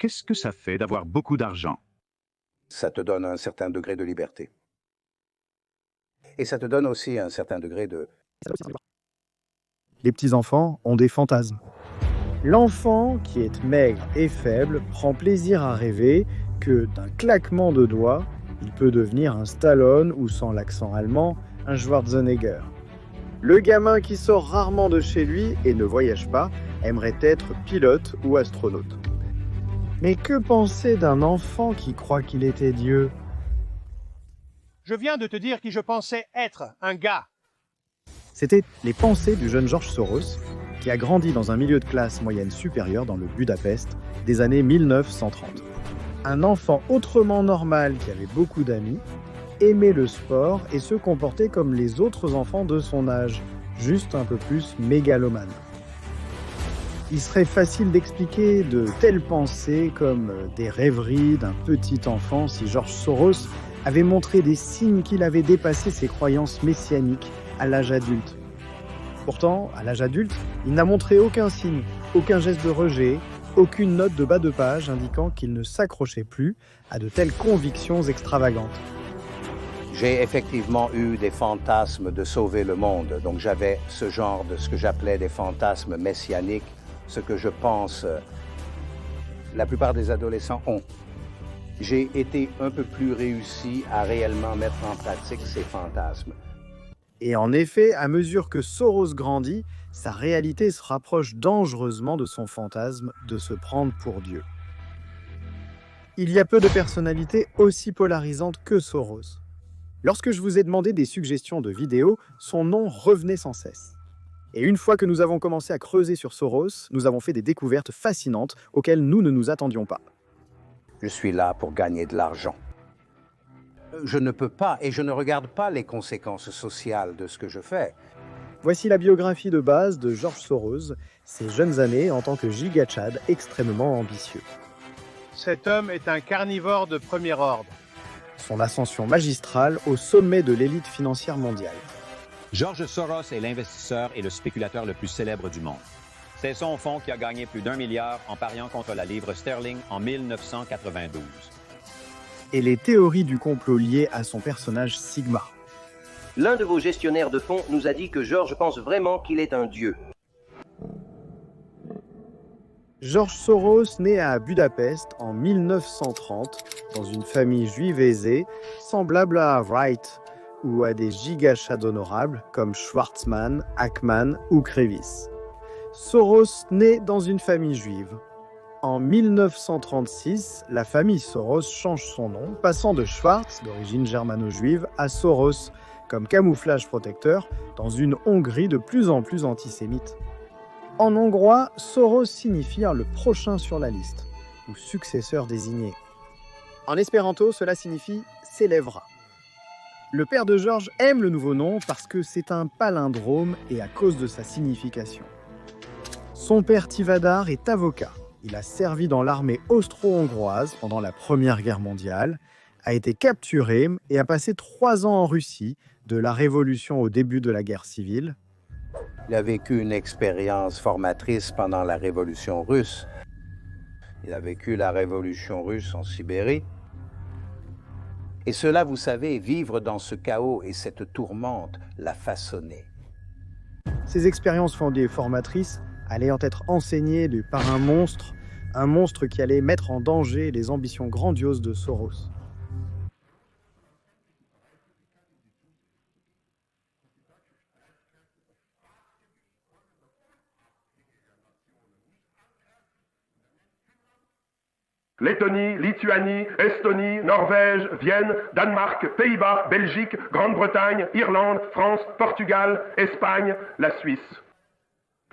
qu'est-ce que ça fait d'avoir beaucoup d'argent? Ça te donne un certain degré de liberté. Et ça te donne aussi un certain degré de... Les petits-enfants ont des fantasmes. L'enfant qui est maigre et faible prend plaisir à rêver que d'un claquement de doigts, il peut devenir un Stallone ou, sans l'accent allemand, un Schwarzenegger. Le gamin qui sort rarement de chez lui et ne voyage pas aimerait être pilote ou astronaute. Mais que penser d'un enfant qui croit qu'il était Dieu? Je viens de te dire qui je pensais être, un gars. C'était les pensées du jeune George Soros, qui a grandi dans un milieu de classe moyenne supérieure dans le Budapest des années 1930. Un enfant autrement normal qui avait beaucoup d'amis, aimait le sport et se comportait comme les autres enfants de son âge, juste un peu plus mégalomane. Il serait facile d'expliquer de telles pensées comme des rêveries d'un petit enfant si George Soros avait montré des signes qu'il avait dépassé ses croyances messianiques à l'âge adulte. Pourtant, à l'âge adulte, il n'a montré aucun signe, aucun geste de rejet, aucune note de bas de page indiquant qu'il ne s'accrochait plus à de telles convictions extravagantes. J'ai effectivement eu des fantasmes de sauver le monde. Donc j'avais ce genre de ce que j'appelais des fantasmes messianiques, ce que je pense la plupart des adolescents ont. J'ai été un peu plus réussi à réellement mettre en pratique ces fantasmes. Et en effet, à mesure que Soros grandit, sa réalité se rapproche dangereusement de son fantasme de se prendre pour Dieu. Il y a peu de personnalités aussi polarisantes que Soros. Lorsque je vous ai demandé des suggestions de vidéos, son nom revenait sans cesse. Et une fois que nous avons commencé à creuser sur Soros, nous avons fait des découvertes fascinantes auxquelles nous ne nous attendions pas. Je suis là pour gagner de l'argent. Je ne peux pas et je ne regarde pas les conséquences sociales de ce que je fais. Voici la biographie de base de George Soros, ses jeunes années en tant que giga-chad extrêmement ambitieux. Cet homme est un carnivore de premier ordre. Son ascension magistrale au sommet de l'élite financière mondiale. George Soros est l'investisseur et le spéculateur le plus célèbre du monde. C'est son fonds qui a gagné plus d'1 milliard en pariant contre la livre sterling en 1992. Et les théories du complot liées à son personnage Sigma. L'un de vos gestionnaires de fonds nous a dit que George pense vraiment qu'il est un dieu. George Soros naît à Budapest en 1930 dans une famille juive aisée, semblable à Wright ou à des giga-chads honorables comme Schwarzman, Ackman ou Krevis. Soros naît dans une famille juive. En 1936, la famille Soros change son nom, passant de Schwarz, d'origine germano-juive, à Soros, comme camouflage protecteur, dans une Hongrie de plus en plus antisémite. En hongrois, Soros signifie le prochain sur la liste, ou successeur désigné. En espéranto, cela signifie « s'élèvera ». Le père de George aime le nouveau nom parce que c'est un palindrome et à cause de sa signification. Son père Tivadar est avocat. Il a servi dans l'armée austro-hongroise pendant la Première Guerre mondiale, a été capturé et a passé 3 ans en Russie, de la Révolution au début de la guerre civile. Il a vécu une expérience formatrice pendant la Révolution russe. Il a vécu la Révolution russe en Sibérie. Et cela, vous savez, vivre dans ce chaos et cette tourmente l'a façonné. Ces expériences fondées formatrices allant être enseigné par un monstre qui allait mettre en danger les ambitions grandioses de Soros. Lettonie, Lituanie, Estonie, Norvège, Vienne, Danemark, Pays-Bas, Belgique, Grande-Bretagne, Irlande, France, Portugal, Espagne, la Suisse.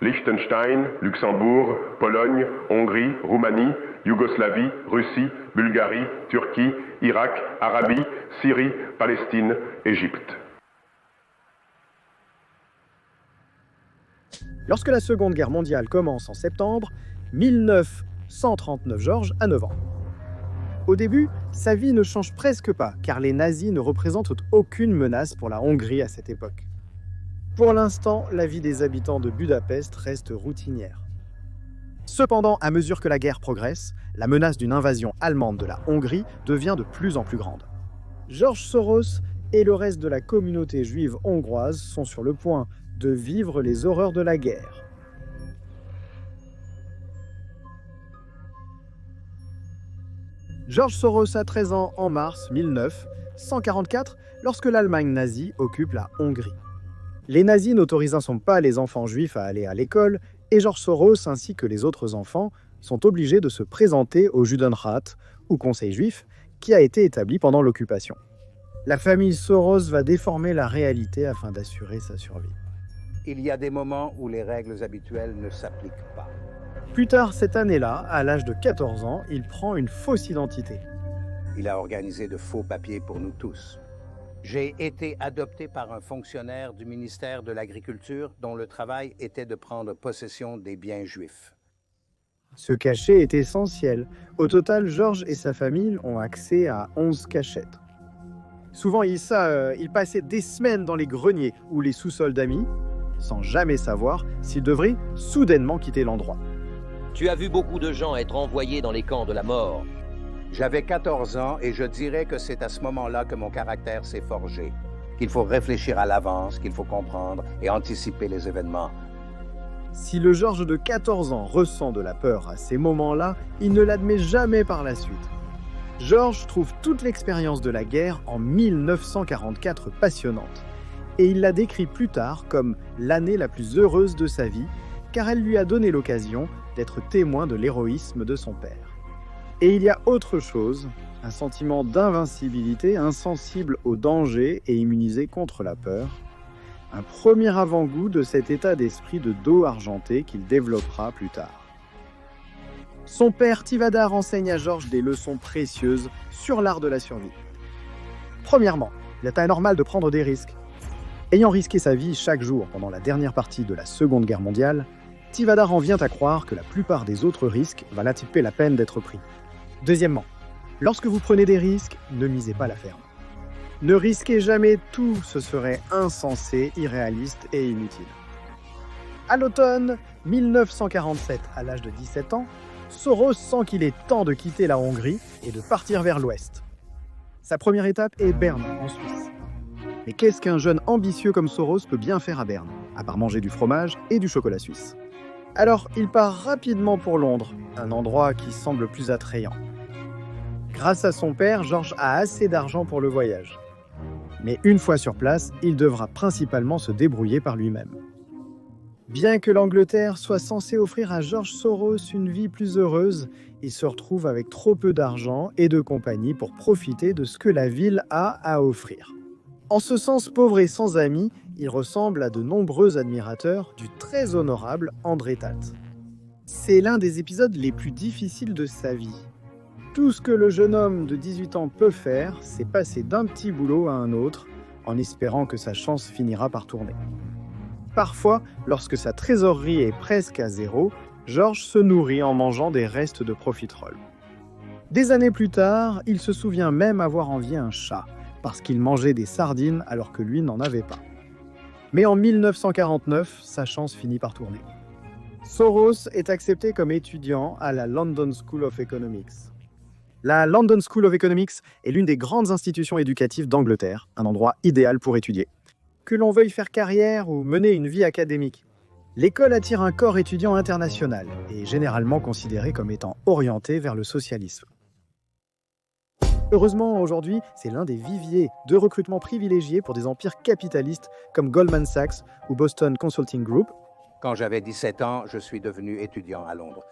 Liechtenstein, Luxembourg, Pologne, Hongrie, Roumanie, Yougoslavie, Russie, Bulgarie, Turquie, Irak, Arabie, Syrie, Palestine, Égypte. Lorsque la Seconde Guerre mondiale commence en septembre 1939, George a 9 ans. Au début, sa vie ne change presque pas, car les nazis ne représentent aucune menace pour la Hongrie à cette époque. Pour l'instant, la vie des habitants de Budapest reste routinière. Cependant, à mesure que la guerre progresse, la menace d'une invasion allemande de la Hongrie devient de plus en plus grande. George Soros et le reste de la communauté juive hongroise sont sur le point de vivre les horreurs de la guerre. George Soros a 13 ans en mars 1944, lorsque l'Allemagne nazie occupe la Hongrie. Les nazis n'autorisant pas les enfants juifs à aller à l'école, et George Soros ainsi que les autres enfants sont obligés de se présenter au Judenrat, ou Conseil juif, qui a été établi pendant l'occupation. La famille Soros va déformer la réalité afin d'assurer sa survie. Il y a des moments où les règles habituelles ne s'appliquent pas. Plus tard cette année-là, à l'âge de 14 ans, il prend une fausse identité. Il a organisé de faux papiers pour nous tous. J'ai été adopté par un fonctionnaire du ministère de l'Agriculture dont le travail était de prendre possession des biens juifs. Ce cachet est essentiel. Au total, George et sa famille ont accès à 11 cachettes. Souvent, il passait des semaines dans les greniers ou les sous-sols d'amis, sans jamais savoir s'il devrait soudainement quitter l'endroit. Tu as vu beaucoup de gens être envoyés dans les camps de la mort. J'avais 14 ans et je dirais que c'est à ce moment-là que mon caractère s'est forgé, qu'il faut réfléchir à l'avance, qu'il faut comprendre et anticiper les événements. Si le George de 14 ans ressent de la peur à ces moments-là, il ne l'admet jamais par la suite. George trouve toute l'expérience de la guerre en 1944 passionnante, et il la décrit plus tard comme l'année la plus heureuse de sa vie, car elle lui a donné l'occasion d'être témoin de l'héroïsme de son père. Et il y a autre chose, un sentiment d'invincibilité, insensible au danger et immunisé contre la peur, un premier avant-goût de cet état d'esprit de dos argenté qu'il développera plus tard. Son père Tivadar enseigne à George des leçons précieuses sur l'art de la survie. Premièrement, il est anormal de prendre des risques. Ayant risqué sa vie chaque jour pendant la dernière partie de la Seconde Guerre mondiale, Tivadar en vient à croire que la plupart des autres risques valent la peine d'être pris. Deuxièmement, lorsque vous prenez des risques, ne misez pas la ferme. Ne risquez jamais tout, ce serait insensé, irréaliste et inutile. À l'automne 1947, à l'âge de 17 ans, Soros sent qu'il est temps de quitter la Hongrie et de partir vers l'ouest. Sa première étape est Berne, en Suisse. Mais qu'est-ce qu'un jeune ambitieux comme Soros peut bien faire à Berne, à part manger du fromage et du chocolat suisse? Alors, il part rapidement pour Londres, un endroit qui semble plus attrayant. Grâce à son père, George a assez d'argent pour le voyage. Mais une fois sur place, il devra principalement se débrouiller par lui-même. Bien que l'Angleterre soit censée offrir à George Soros une vie plus heureuse, il se retrouve avec trop peu d'argent et de compagnie pour profiter de ce que la ville a à offrir. En ce sens pauvre et sans amis, il ressemble à de nombreux admirateurs du très honorable André Tate. C'est l'un des épisodes les plus difficiles de sa vie. Tout ce que le jeune homme de 18 ans peut faire, c'est passer d'un petit boulot à un autre, en espérant que sa chance finira par tourner. Parfois, lorsque sa trésorerie est presque à zéro, George se nourrit en mangeant des restes de profiterole. Des années plus tard, il se souvient même avoir envié un chat, parce qu'il mangeait des sardines alors que lui n'en avait pas. Mais en 1949, sa chance finit par tourner. Soros est accepté comme étudiant à la London School of Economics. La London School of Economics est l'une des grandes institutions éducatives d'Angleterre, un endroit idéal pour étudier. Que l'on veuille faire carrière ou mener une vie académique, l'école attire un corps étudiant international et est généralement considéré comme étant orienté vers le socialisme. Heureusement, aujourd'hui, c'est l'un des viviers de recrutement privilégiés pour des empires capitalistes comme Goldman Sachs ou Boston Consulting Group. Quand j'avais 17 ans, je suis devenu étudiant à Londres.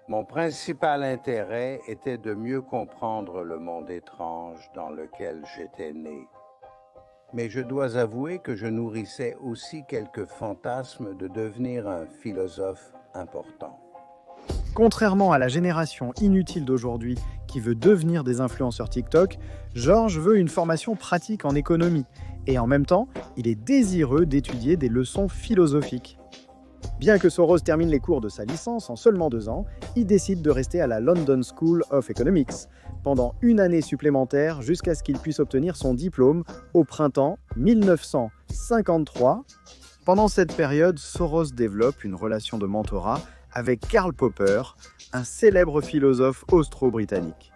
Mon principal intérêt était de mieux comprendre le monde étrange dans lequel j'étais né. Mais je dois avouer que je nourrissais aussi quelques fantasmes de devenir un philosophe important. Contrairement à la génération inutile d'aujourd'hui qui veut devenir des influenceurs TikTok, George veut une formation pratique en économie et en même temps, il est désireux d'étudier des leçons philosophiques. Bien que Soros termine les cours de sa licence en seulement 2 ans, il décide de rester à la London School of Economics pendant une année supplémentaire jusqu'à ce qu'il puisse obtenir son diplôme au printemps 1953. Pendant cette période, Soros développe une relation de mentorat avec Karl Popper, un célèbre philosophe austro-britannique.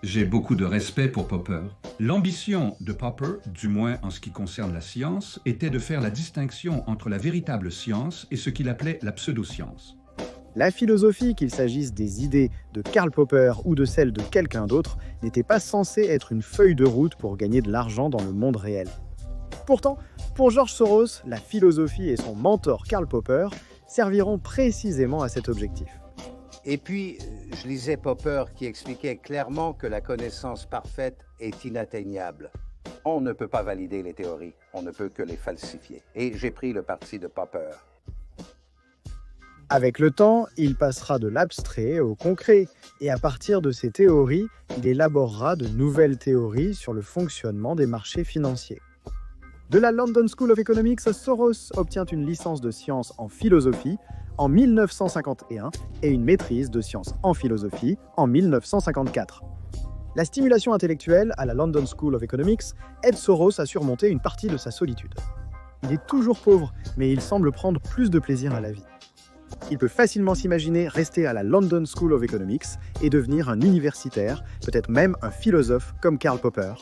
J'ai beaucoup de respect pour Popper. L'ambition de Popper, du moins en ce qui concerne la science, était de faire la distinction entre la véritable science et ce qu'il appelait la pseudoscience. La philosophie, qu'il s'agisse des idées de Karl Popper ou de celles de quelqu'un d'autre, n'était pas censée être une feuille de route pour gagner de l'argent dans le monde réel. Pourtant, pour George Soros, la philosophie et son mentor Karl Popper serviront précisément à cet objectif. Et puis, je lisais Popper qui expliquait clairement que la connaissance parfaite est inatteignable. On ne peut pas valider les théories, on ne peut que les falsifier. Et j'ai pris le parti de Popper. Avec le temps, il passera de l'abstrait au concret, et à partir de ces théories, il élaborera de nouvelles théories sur le fonctionnement des marchés financiers. De la London School of Economics, Soros obtient une licence de sciences en philosophie en 1951 et une maîtrise de sciences en philosophie en 1954. La stimulation intellectuelle à la London School of Economics aide Soros à surmonter une partie de sa solitude. Il est toujours pauvre, mais il semble prendre plus de plaisir à la vie. Il peut facilement s'imaginer rester à la London School of Economics et devenir un universitaire, peut-être même un philosophe comme Karl Popper.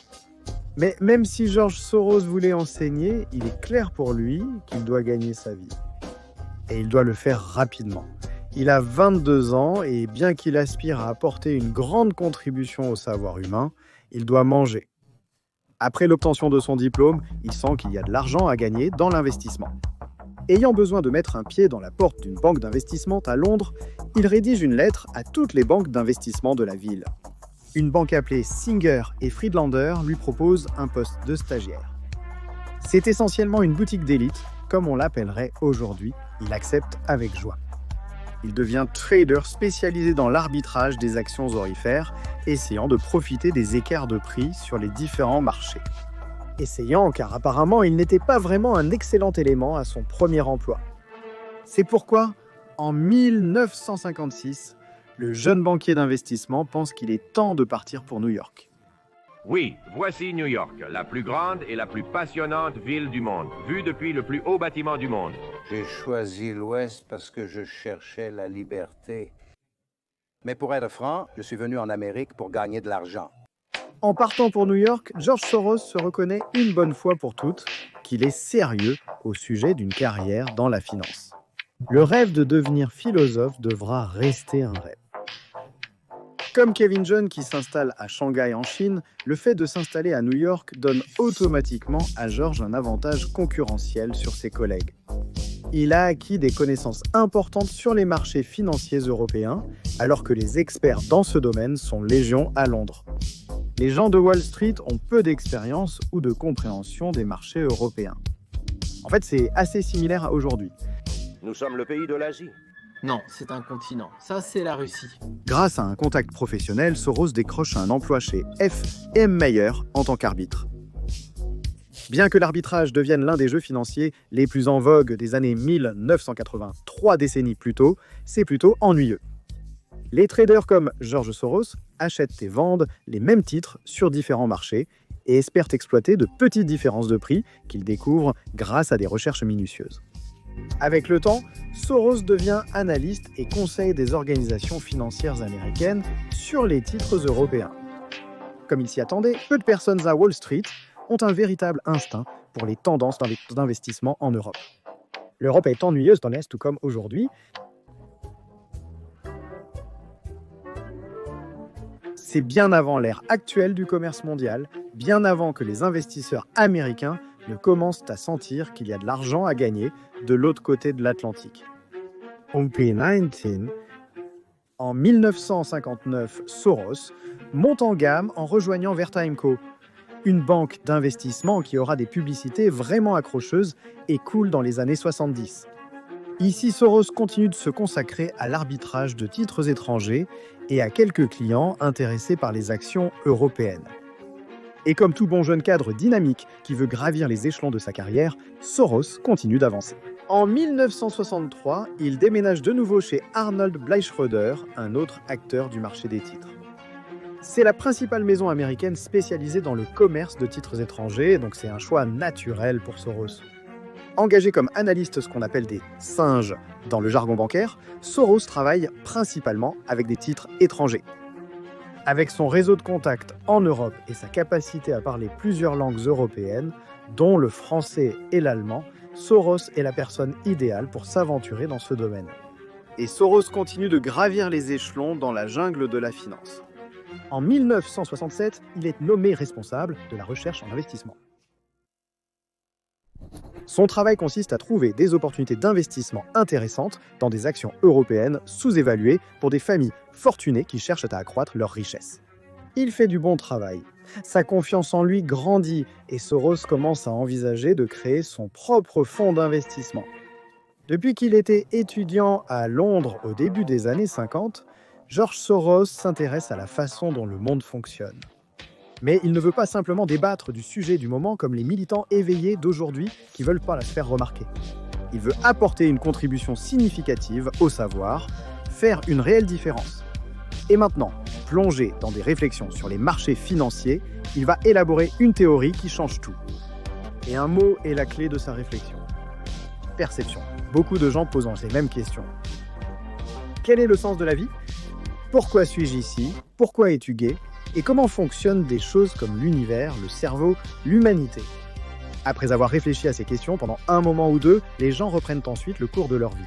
Mais même si George Soros voulait enseigner, il est clair pour lui qu'il doit gagner sa vie. Et il doit le faire rapidement. Il a 22 ans et bien qu'il aspire à apporter une grande contribution au savoir humain, il doit manger. Après l'obtention de son diplôme, il sent qu'il y a de l'argent à gagner dans l'investissement. Ayant besoin de mettre un pied dans la porte d'une banque d'investissement à Londres, il rédige une lettre à toutes les banques d'investissement de la ville. Une banque appelée Singer et Friedlander lui propose un poste de stagiaire. C'est essentiellement une boutique d'élite, comme on l'appellerait aujourd'hui. Il accepte avec joie. Il devient trader spécialisé dans l'arbitrage des actions aurifères, essayant de profiter des écarts de prix sur les différents marchés. Essayant, car apparemment il n'était pas vraiment un excellent élément à son premier emploi. C'est pourquoi, en 1956, le jeune banquier d'investissement pense qu'il est temps de partir pour New York. Oui, voici New York, la plus grande et la plus passionnante ville du monde, vue depuis le plus haut bâtiment du monde. J'ai choisi l'Ouest parce que je cherchais la liberté. Mais pour être franc, je suis venu en Amérique pour gagner de l'argent. En partant pour New York, George Soros se reconnaît une bonne fois pour toutes qu'il est sérieux au sujet d'une carrière dans la finance. Le rêve de devenir philosophe devra rester un rêve. Comme Kevin John qui s'installe à Shanghai en Chine, le fait de s'installer à New York donne automatiquement à George un avantage concurrentiel sur ses collègues. Il a acquis des connaissances importantes sur les marchés financiers européens, alors que les experts dans ce domaine sont légion à Londres. Les gens de Wall Street ont peu d'expérience ou de compréhension des marchés européens. En fait, c'est assez similaire à aujourd'hui. Nous sommes le pays de l'Asie. Non, c'est un continent. Ça, c'est la Russie. Grâce à un contact professionnel, Soros décroche un emploi chez F.M. Mayer en tant qu'arbitre. Bien que l'arbitrage devienne l'un des jeux financiers les plus en vogue des années 1980, 3 décennies plus tôt, c'est plutôt ennuyeux. Les traders comme George Soros achètent et vendent les mêmes titres sur différents marchés et espèrent exploiter de petites différences de prix qu'ils découvrent grâce à des recherches minutieuses. Avec le temps, Soros devient analyste et conseille des organisations financières américaines sur les titres européens. Comme il s'y attendait, peu de personnes à Wall Street ont un véritable instinct pour les tendances d'investissement en Europe. L'Europe est ennuyeuse dans l'Est tout comme aujourd'hui. C'est bien avant l'ère actuelle du commerce mondial, bien avant que les investisseurs américains ne commencent à sentir qu'il y a de l'argent à gagner de l'autre côté de l'Atlantique. OP19, en 1959, Soros monte en gamme en rejoignant Wertheim Co., une banque d'investissement qui aura des publicités vraiment accrocheuses et cool dans les années 70. Ici, Soros continue de se consacrer à l'arbitrage de titres étrangers et à quelques clients intéressés par les actions européennes. Et comme tout bon jeune cadre dynamique qui veut gravir les échelons de sa carrière, Soros continue d'avancer. En 1963, il déménage de nouveau chez Arnold Bleichroeder, un autre acteur du marché des titres. C'est la principale maison américaine spécialisée dans le commerce de titres étrangers, donc c'est un choix naturel pour Soros. Engagé comme analyste, ce qu'on appelle des singes dans le jargon bancaire, Soros travaille principalement avec des titres étrangers. Avec son réseau de contacts en Europe et sa capacité à parler plusieurs langues européennes, dont le français et l'allemand, Soros est la personne idéale pour s'aventurer dans ce domaine. Et Soros continue de gravir les échelons dans la jungle de la finance. En 1967, il est nommé responsable de la recherche en investissement. Son travail consiste à trouver des opportunités d'investissement intéressantes dans des actions européennes sous-évaluées pour des familles fortunées qui cherchent à accroître leur richesse. Il fait du bon travail. Sa confiance en lui grandit et Soros commence à envisager de créer son propre fonds d'investissement. Depuis qu'il était étudiant à Londres au début des années 50, George Soros s'intéresse à la façon dont le monde fonctionne. Mais il ne veut pas simplement débattre du sujet du moment comme les militants éveillés d'aujourd'hui qui ne veulent pas la se faire remarquer. Il veut apporter une contribution significative au savoir, faire une réelle différence. Et maintenant, plongé dans des réflexions sur les marchés financiers, il va élaborer une théorie qui change tout. Et un mot est la clé de sa réflexion. Perception. Beaucoup de gens posant ces mêmes questions. Quel est le sens de la vie ? Pourquoi suis-je ici ? Pourquoi es-tu gay ? Et comment fonctionnent des choses comme l'univers, le cerveau, l'humanité ? Après avoir réfléchi à ces questions pendant un moment ou deux, les gens reprennent ensuite le cours de leur vie.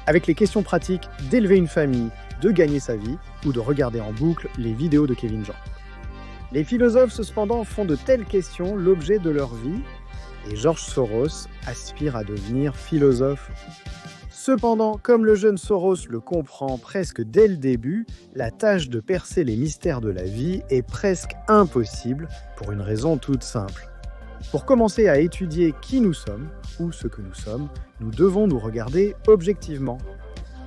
Avec les questions pratiques d'élever une famille, de gagner sa vie ou de regarder en boucle les vidéos de Kevin Jean. Les philosophes, cependant, font de telles questions l'objet de leur vie et George Soros aspire à devenir philosophe. Cependant, comme le jeune Soros le comprend presque dès le début, la tâche de percer les mystères de la vie est presque impossible pour une raison toute simple. Pour commencer à étudier qui nous sommes, ou ce que nous sommes, nous devons nous regarder objectivement.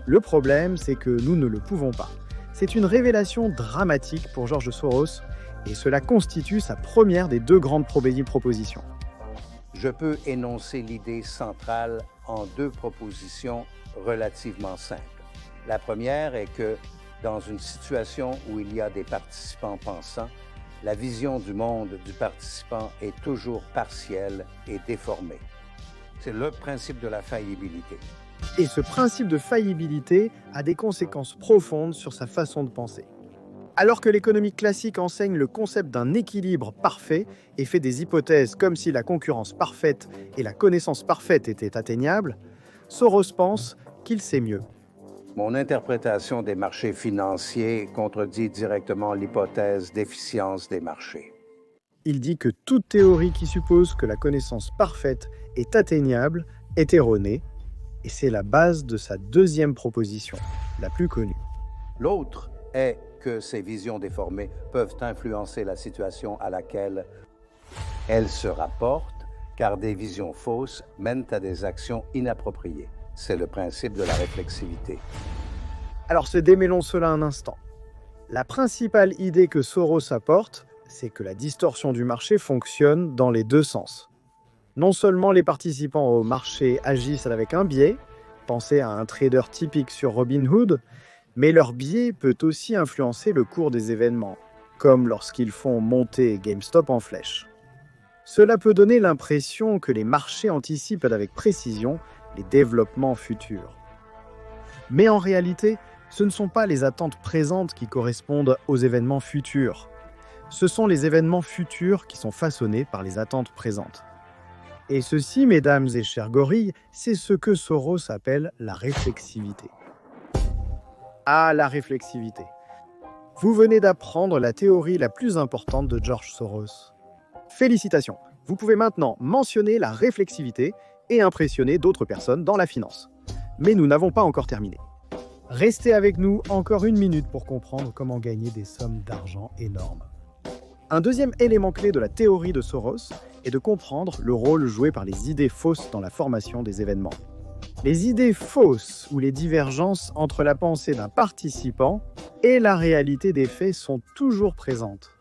Le problème, c'est que nous ne le pouvons pas. C'est une révélation dramatique pour George Soros, et cela constitue sa première des deux grandes propositions. Je peux énoncer l'idée centrale en deux propositions relativement simples. La première est que, dans une situation où il y a des participants pensants, la vision du monde du participant est toujours partielle et déformée. C'est le principe de la faillibilité. Et ce principe de faillibilité a des conséquences profondes sur sa façon de penser. Alors que l'économie classique enseigne le concept d'un équilibre parfait et fait des hypothèses comme si la concurrence parfaite et la connaissance parfaite étaient atteignables, Soros pense qu'il sait mieux. Mon interprétation des marchés financiers contredit directement l'hypothèse d'efficience des marchés. Il dit que toute théorie qui suppose que la connaissance parfaite est atteignable est erronée, et c'est la base de sa deuxième proposition, la plus connue. L'autre est que ces visions déformées peuvent influencer la situation à laquelle elles se rapportent, car des visions fausses mènent à des actions inappropriées. C'est le principe de la réflexivité. Alors démêlons cela un instant. La principale idée que Soros apporte, c'est que la distorsion du marché fonctionne dans les deux sens. Non seulement les participants au marché agissent avec un biais, pensez à un trader typique sur Robinhood, mais leur biais peut aussi influencer le cours des événements, comme lorsqu'ils font monter GameStop en flèche. Cela peut donner l'impression que les marchés anticipent avec précision les développements futurs. Mais en réalité, ce ne sont pas les attentes présentes qui correspondent aux événements futurs. Ce sont les événements futurs qui sont façonnés par les attentes présentes. Et ceci, mesdames et chers gorilles, c'est ce que Soros appelle la réflexivité. Ah, la réflexivité. Vous venez d'apprendre la théorie la plus importante de George Soros. Félicitations, vous pouvez maintenant mentionner la réflexivité et impressionner d'autres personnes dans la finance. Mais nous n'avons pas encore terminé. Restez avec nous encore une minute pour comprendre comment gagner des sommes d'argent énormes. Un deuxième élément clé de la théorie de Soros est de comprendre le rôle joué par les idées fausses dans la formation des événements. Les idées fausses ou les divergences entre la pensée d'un participant et la réalité des faits sont toujours présentes.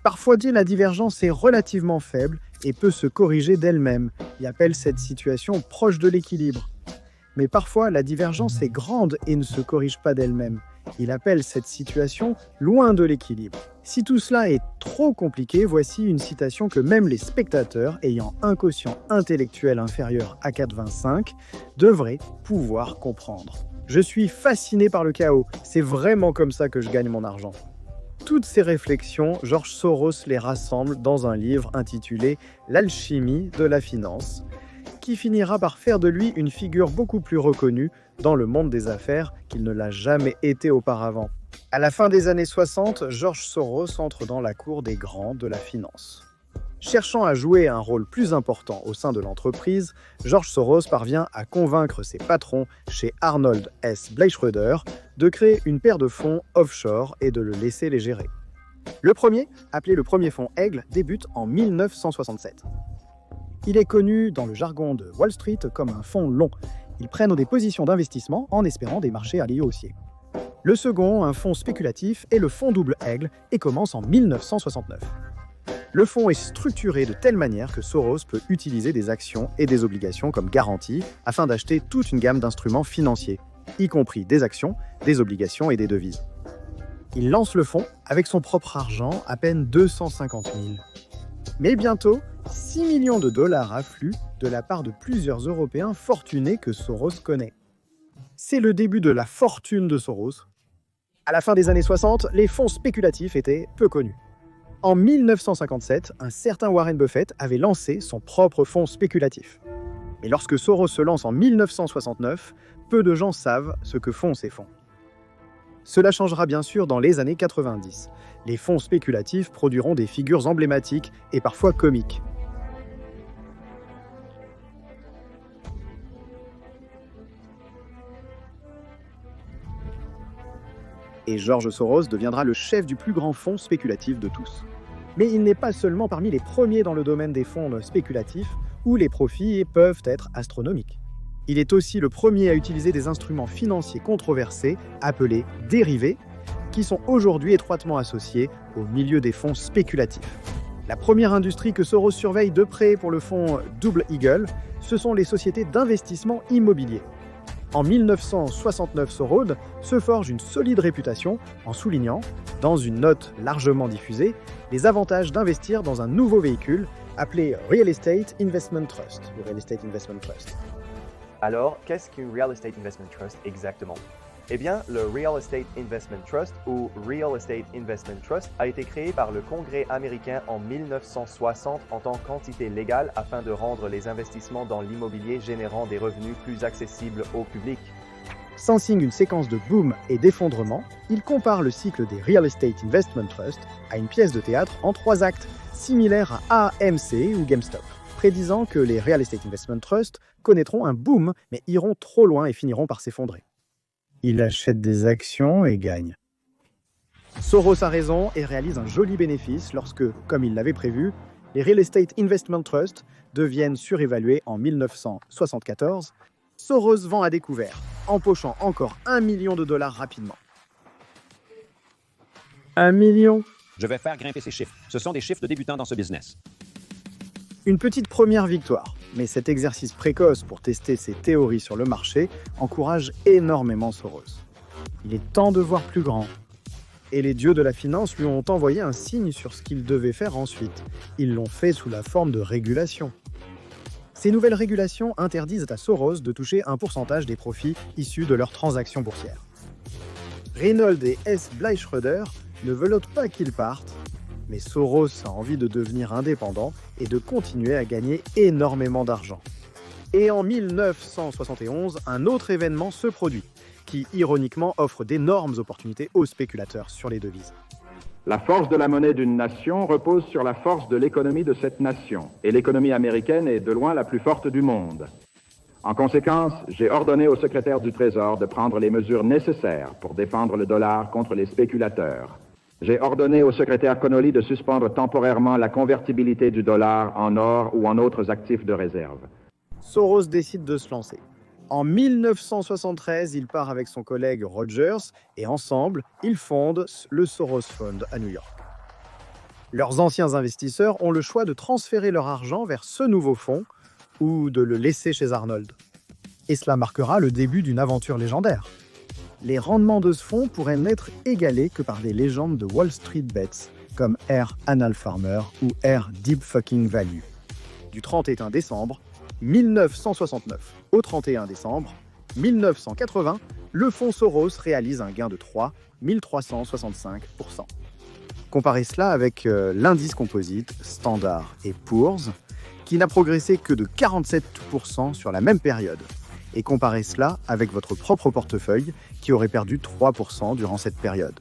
Parfois dit, la divergence est relativement faible et peut se corriger d'elle-même. Il appelle cette situation proche de l'équilibre. Mais parfois, la divergence est grande et ne se corrige pas d'elle-même. Il appelle cette situation « loin de l'équilibre ». Si tout cela est trop compliqué, voici une citation que même les spectateurs ayant un quotient intellectuel inférieur à 4,25 devraient pouvoir comprendre. Je suis fasciné par le chaos, c'est vraiment comme ça que je gagne mon argent. Toutes ces réflexions, George Soros les rassemble dans un livre intitulé « L'alchimie de la finance », qui finira par faire de lui une figure beaucoup plus reconnue dans le monde des affaires qu'il ne l'a jamais été auparavant. À la fin des années 60, George Soros entre dans la cour des grands de la finance. Cherchant à jouer un rôle plus important au sein de l'entreprise, George Soros parvient à convaincre ses patrons chez Arnold S. Bleichroeder de créer une paire de fonds offshore et de le laisser les gérer. Le premier, appelé le premier fonds Aigle, débute en 1967. Il est connu dans le jargon de Wall Street comme un fonds long. Ils prennent des positions d'investissement en espérant des marchés alliés haussiers. Le second, un fonds spéculatif, est le fonds double Aigle et commence en 1969. Le fonds est structuré de telle manière que Soros peut utiliser des actions et des obligations comme garantie afin d'acheter toute une gamme d'instruments financiers, y compris des actions, des obligations et des devises. Il lance le fonds avec son propre argent, à peine 250 000. Mais bientôt, 6 millions de dollars affluent de la part de plusieurs Européens fortunés que Soros connaît. C'est le début de la fortune de Soros. À la fin des années 60, les fonds spéculatifs étaient peu connus. En 1957, un certain Warren Buffett avait lancé son propre fonds spéculatif. Mais lorsque Soros se lance en 1969, peu de gens savent ce que font ces fonds. Cela changera bien sûr dans les années 90. Les fonds spéculatifs produiront des figures emblématiques et parfois comiques. Et George Soros deviendra le chef du plus grand fonds spéculatif de tous. Mais il n'est pas seulement parmi les premiers dans le domaine des fonds spéculatifs, où les profits peuvent être astronomiques. Il est aussi le premier à utiliser des instruments financiers controversés, appelés dérivés, qui sont aujourd'hui étroitement associés au milieu des fonds spéculatifs. La première industrie que Soros surveille de près pour le fonds Double Eagle, ce sont les sociétés d'investissement immobilier. En 1969, Soros se forge une solide réputation en soulignant, dans une note largement diffusée, les avantages d'investir dans un nouveau véhicule appelé Real Estate Investment Trust, ou Real Estate Investment Trust. Alors, qu'est-ce qu'une Real Estate Investment Trust exactement? Eh bien, le Real Estate Investment Trust, ou Real Estate Investment Trust, a été créé par le Congrès américain en 1960 en tant qu'entité légale afin de rendre les investissements dans l'immobilier générant des revenus plus accessibles au public. S'ensigne une séquence de boom et d'effondrement, il compare le cycle des Real Estate Investment Trust à une pièce de théâtre en 3 actes, similaire à AMC ou GameStop, prédisant que les Real Estate Investment Trust connaîtront un boom, mais iront trop loin et finiront par s'effondrer. Il achète des actions et gagne. Soros a raison et réalise un joli bénéfice lorsque, comme il l'avait prévu, les Real Estate Investment Trust deviennent surévalués en 1974. Soros vend à découvert, empochant encore 1 million de dollars rapidement. 1 million? Je vais faire grimper ces chiffres. Ce sont des chiffres de débutants dans ce business. Une petite première victoire, mais cet exercice précoce pour tester ses théories sur le marché encourage énormément Soros. Il est temps de voir plus grand. Et les dieux de la finance lui ont envoyé un signe sur ce qu'il devait faire ensuite. Ils l'ont fait sous la forme de régulation. Ces nouvelles régulations interdisent à Soros de toucher un pourcentage des profits issus de leurs transactions boursières. Reynolds et S. Bleichroeder ne veulent pas qu'il parte, mais Soros a envie de devenir indépendant et de continuer à gagner énormément d'argent. Et en 1971, un autre événement se produit, qui ironiquement offre d'énormes opportunités aux spéculateurs sur les devises. La force de la monnaie d'une nation repose sur la force de l'économie de cette nation, et l'économie américaine est de loin la plus forte du monde. En conséquence, j'ai ordonné au secrétaire du Trésor de prendre les mesures nécessaires pour défendre le dollar contre les spéculateurs. J'ai ordonné au secrétaire Connolly de suspendre temporairement la convertibilité du dollar en or ou en autres actifs de réserve. Soros décide de se lancer. En 1973, il part avec son collègue Rogers et ensemble, ils fondent le Soros Fund à New York. Leurs anciens investisseurs ont le choix de transférer leur argent vers ce nouveau fonds ou de le laisser chez Arnold. Et cela marquera le début d'une aventure légendaire. les rendements de ce fonds pourraient n'être égalés que par des légendes de Wall Street Bets, comme Air Anal Farmer ou Air Deep Fucking Value. Du 31 décembre 1969 au 31 décembre 1980, le fonds Soros réalise un gain de 3,365%. Comparez cela avec l'indice composite Standard & Poor's, qui n'a progressé que de 47% sur la même période. Et comparez cela avec votre propre portefeuille, qui aurait perdu 3% durant cette période.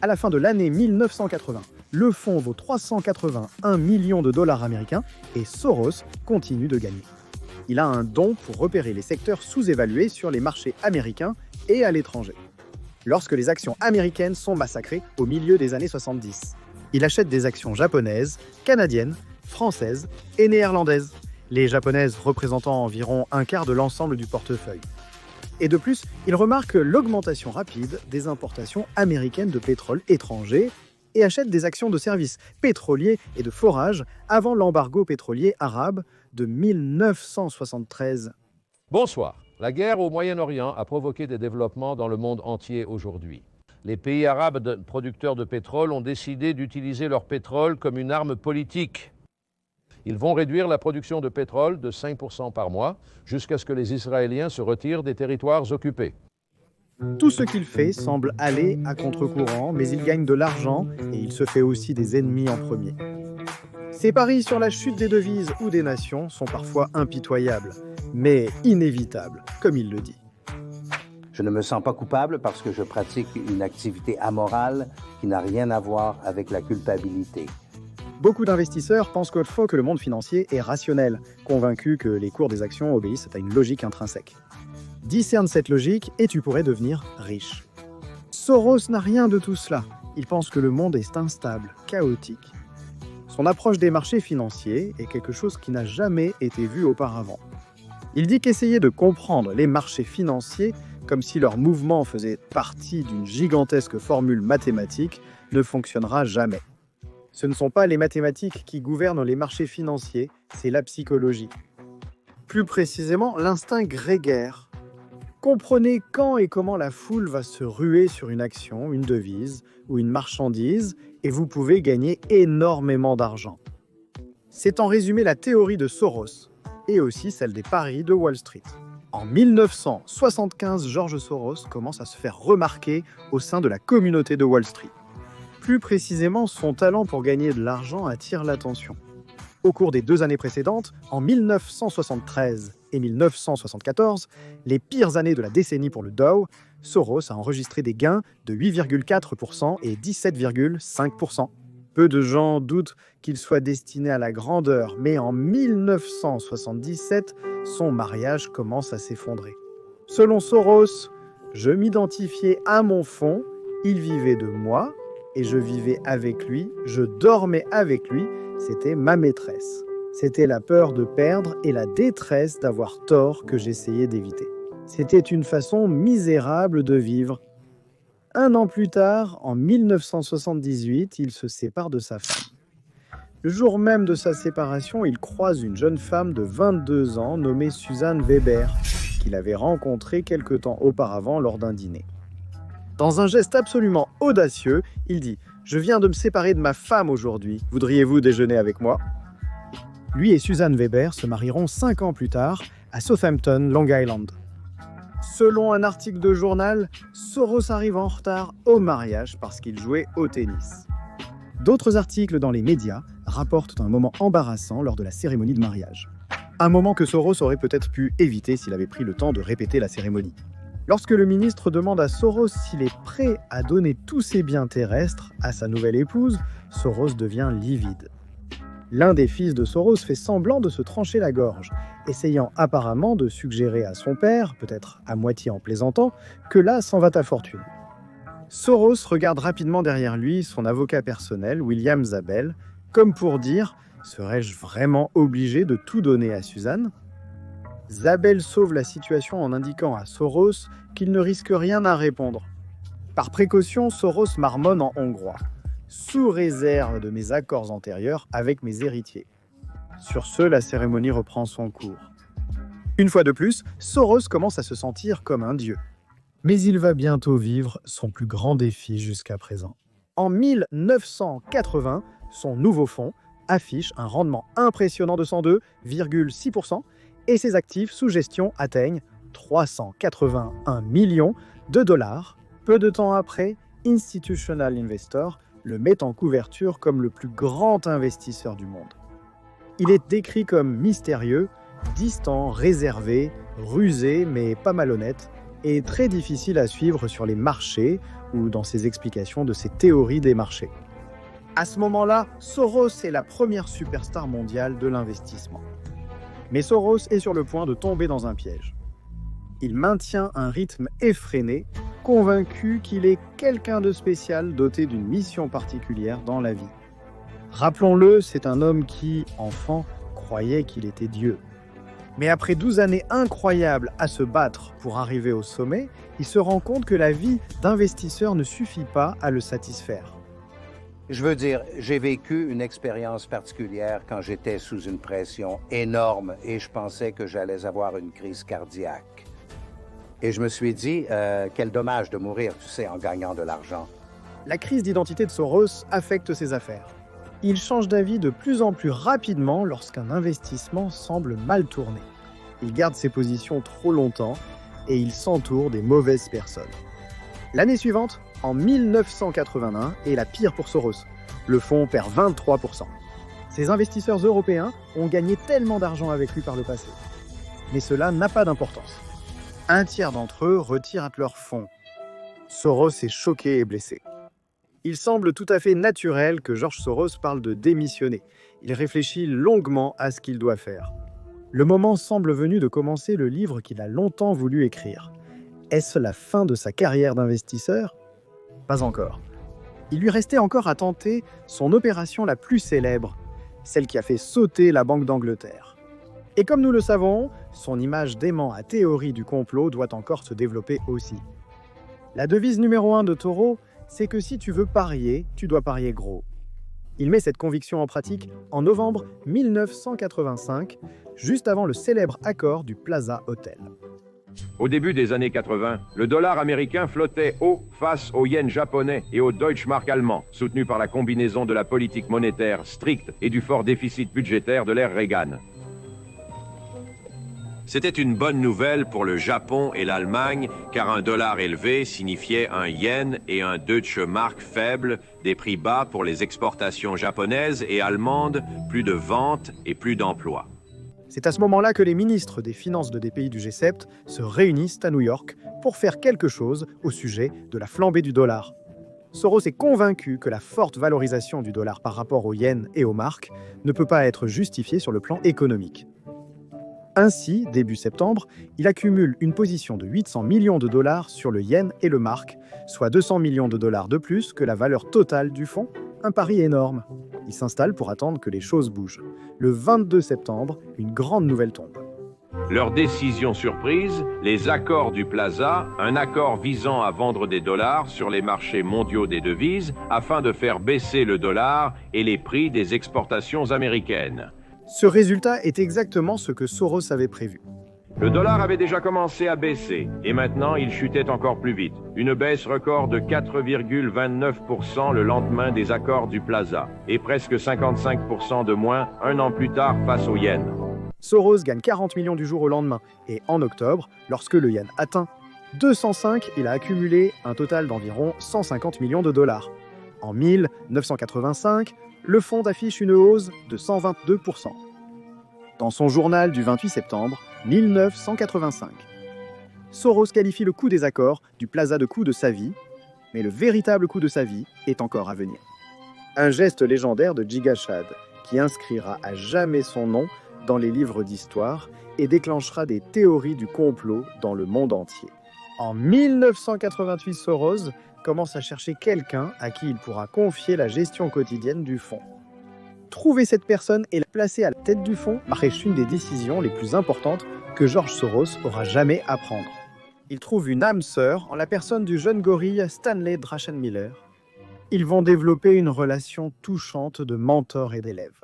À la fin de l'année 1980, le fonds vaut 381 millions de dollars américains et Soros continue de gagner. Il a un don pour repérer les secteurs sous-évalués sur les marchés américains et à l'étranger. Lorsque les actions américaines sont massacrées au milieu des années 70, il achète des actions japonaises, canadiennes, françaises et néerlandaises, les japonaises représentant environ un quart de l'ensemble du portefeuille. Et de plus, il remarque l'augmentation rapide des importations américaines de pétrole étranger et achète des actions de services pétroliers et de forage avant l'embargo pétrolier arabe de 1973. Bonsoir. La guerre au Moyen-Orient a provoqué des développements dans le monde entier aujourd'hui. Les pays arabes producteurs de pétrole ont décidé d'utiliser leur pétrole comme une arme politique. Ils vont réduire la production de pétrole de 5% par mois jusqu'à ce que les Israéliens se retirent des territoires occupés. Tout ce qu'il fait semble aller à contre-courant, mais il gagne de l'argent et il se fait aussi des ennemis en premier. Ses paris sur la chute des devises ou des nations sont parfois impitoyables, mais inévitables, comme il le dit. Je ne me sens pas coupable parce que je pratique une activité amorale qui n'a rien à voir avec la culpabilité. Beaucoup d'investisseurs pensent qu'il faut que le monde financier est rationnel, convaincus que les cours des actions obéissent à une logique intrinsèque. Discerne cette logique et tu pourrais devenir riche. Soros n'a rien de tout cela. Il pense que le monde est instable, chaotique. Son approche des marchés financiers est quelque chose qui n'a jamais été vu auparavant. Il dit qu'essayer de comprendre les marchés financiers, comme si leur mouvement faisait partie d'une gigantesque formule mathématique, ne fonctionnera jamais. Ce ne sont pas les mathématiques qui gouvernent les marchés financiers, c'est la psychologie. Plus précisément, l'instinct grégaire. Comprenez quand et comment la foule va se ruer sur une action, une devise ou une marchandise, et vous pouvez gagner énormément d'argent. C'est en résumé la théorie de Soros, et aussi celle des paris de Wall Street. En 1975, George Soros commence à se faire remarquer au sein de la communauté de Wall Street. Plus précisément, son talent pour gagner de l'argent attire l'attention. Au cours des 2 années précédentes, en 1973 et 1974, les pires années de la décennie pour le Dow, Soros a enregistré des gains de 8,4% et 17,5%. Peu de gens doutent qu'il soit destiné à la grandeur, mais en 1977, son mariage commence à s'effondrer. Selon Soros, je m'identifiais à mon fonds, il vivait de moi, et je vivais avec lui, je dormais avec lui, c'était ma maîtresse. C'était la peur de perdre et la détresse d'avoir tort que j'essayais d'éviter. C'était une façon misérable de vivre. 1 an plus tard, en 1978, il se sépare de sa femme. Le jour même de sa séparation, il croise une jeune femme de 22 ans nommée Suzanne Weber, qu'il avait rencontrée quelque temps auparavant lors d'un dîner. Dans un geste absolument audacieux, il dit « Je viens de me séparer de ma femme aujourd'hui, voudriez-vous déjeuner avec moi ?» Lui et Suzanne Weber se marieront 5 ans plus tard à Southampton, Long Island. Selon un article de journal, Soros arrive en retard au mariage parce qu'il jouait au tennis. D'autres articles dans les médias rapportent un moment embarrassant lors de la cérémonie de mariage. Un moment que Soros aurait peut-être pu éviter s'il avait pris le temps de répéter la cérémonie. Lorsque le ministre demande à Soros s'il est prêt à donner tous ses biens terrestres à sa nouvelle épouse, Soros devient livide. L'un des fils de Soros fait semblant de se trancher la gorge, essayant apparemment de suggérer à son père, peut-être à moitié en plaisantant, que là s'en va ta fortune. Soros regarde rapidement derrière lui son avocat personnel, William Zabel, comme pour dire « Serais-je vraiment obligé de tout donner à Suzanne ?» Zabel sauve la situation en indiquant à Soros qu'il ne risque rien à répondre. Par précaution, Soros marmonne en hongrois, sous réserve de mes accords antérieurs avec mes héritiers. Sur ce, la cérémonie reprend son cours. Une fois de plus, Soros commence à se sentir comme un dieu. Mais il va bientôt vivre son plus grand défi jusqu'à présent. En 1980, son nouveau fonds affiche un rendement impressionnant de 102,6% et ses actifs sous gestion atteignent 381 millions de dollars. Peu de temps après, Institutional Investor le met en couverture comme le plus grand investisseur du monde. Il est décrit comme mystérieux, distant, réservé, rusé mais pas malhonnête et très difficile à suivre sur les marchés ou dans ses explications de ses théories des marchés. À ce moment-là, Soros est la première superstar mondiale de l'investissement. Mais Soros est sur le point de tomber dans un piège. Il maintient un rythme effréné, convaincu qu'il est quelqu'un de spécial doté d'une mission particulière dans la vie. Rappelons-le, c'est un homme qui, enfant, croyait qu'il était Dieu. Mais après 12 années incroyables à se battre pour arriver au sommet, il se rend compte que la vie d'investisseur ne suffit pas à le satisfaire. Je veux dire, j'ai vécu une expérience particulière quand j'étais sous une pression énorme et je pensais que j'allais avoir une crise cardiaque. Et je me suis dit, quel dommage de mourir, tu sais, en gagnant de l'argent. La crise d'identité de Soros affecte ses affaires. Il change d'avis de plus en plus rapidement lorsqu'un investissement semble mal tourner. Il garde ses positions trop longtemps et il s'entoure des mauvaises personnes. L'année suivante, en 1981, est la pire pour Soros. Le fonds perd 23%. Ces investisseurs européens ont gagné tellement d'argent avec lui par le passé. Mais cela n'a pas d'importance. Un tiers d'entre eux retirent leurs fonds. Soros est choqué et blessé. Il semble tout à fait naturel que George Soros parle de démissionner. Il réfléchit longuement à ce qu'il doit faire. Le moment semble venu de commencer le livre qu'il a longtemps voulu écrire. Est-ce la fin de sa carrière d'investisseur ? Pas encore. Il lui restait encore à tenter son opération la plus célèbre, celle qui a fait sauter la Banque d'Angleterre. Et comme nous le savons, son image d'aimant à théorie du complot doit encore se développer aussi. La devise numéro 1 de Taureau, c'est que si tu veux parier, tu dois parier gros. Il met cette conviction en pratique en novembre 1985, juste avant le célèbre accord du Plaza Hotel. Au début des années 80, le dollar américain flottait haut face au yen japonais et au Deutschmark allemand, soutenu par la combinaison de la politique monétaire stricte et du fort déficit budgétaire de l'ère Reagan. C'était une bonne nouvelle pour le Japon et l'Allemagne, car un dollar élevé signifiait un yen et un Deutsche Mark faible, des prix bas pour les exportations japonaises et allemandes, plus de ventes et plus d'emplois. C'est à ce moment-là que les ministres des Finances des pays du G7 se réunissent à New York pour faire quelque chose au sujet de la flambée du dollar. Soros est convaincu que la forte valorisation du dollar par rapport au yen et au mark ne peut pas être justifiée sur le plan économique. Ainsi, début septembre, il accumule une position de 800 millions de dollars sur le yen et le mark, soit 200 millions de dollars de plus que la valeur totale du fonds, un pari énorme. Il s'installe pour attendre que les choses bougent. Le 22 septembre, une grande nouvelle tombe. Leur décision surprise, les accords du Plaza, un accord visant à vendre des dollars sur les marchés mondiaux des devises afin de faire baisser le dollar et les prix des exportations américaines. Ce résultat est exactement ce que Soros avait prévu. Le dollar avait déjà commencé à baisser, et maintenant il chutait encore plus vite. Une baisse record de 4,29% le lendemain des accords du Plaza, et presque 55% de moins un an plus tard face au yen. Soros gagne 40 millions du jour au lendemain, et en octobre, lorsque le yen atteint 205, il a accumulé un total d'environ 150 millions de dollars. En 1985, le fonds affiche une hausse de 122%. Dans son journal du 28 septembre 1985, Soros qualifie le coup des accords du Plaza de coup de sa vie, mais le véritable coup de sa vie est encore à venir. Un geste légendaire de Giga Chad qui inscrira à jamais son nom dans les livres d'histoire et déclenchera des théories du complot dans le monde entier. En 1988, Soros commence à chercher quelqu'un à qui il pourra confier la gestion quotidienne du fonds. Trouver cette personne et la placer à la tête du fonds marque une des décisions les plus importantes que George Soros aura jamais à prendre. Il trouve une âme sœur en la personne du jeune gorille Stanley Drachenmiller. Ils vont développer une relation touchante de mentor et d'élève.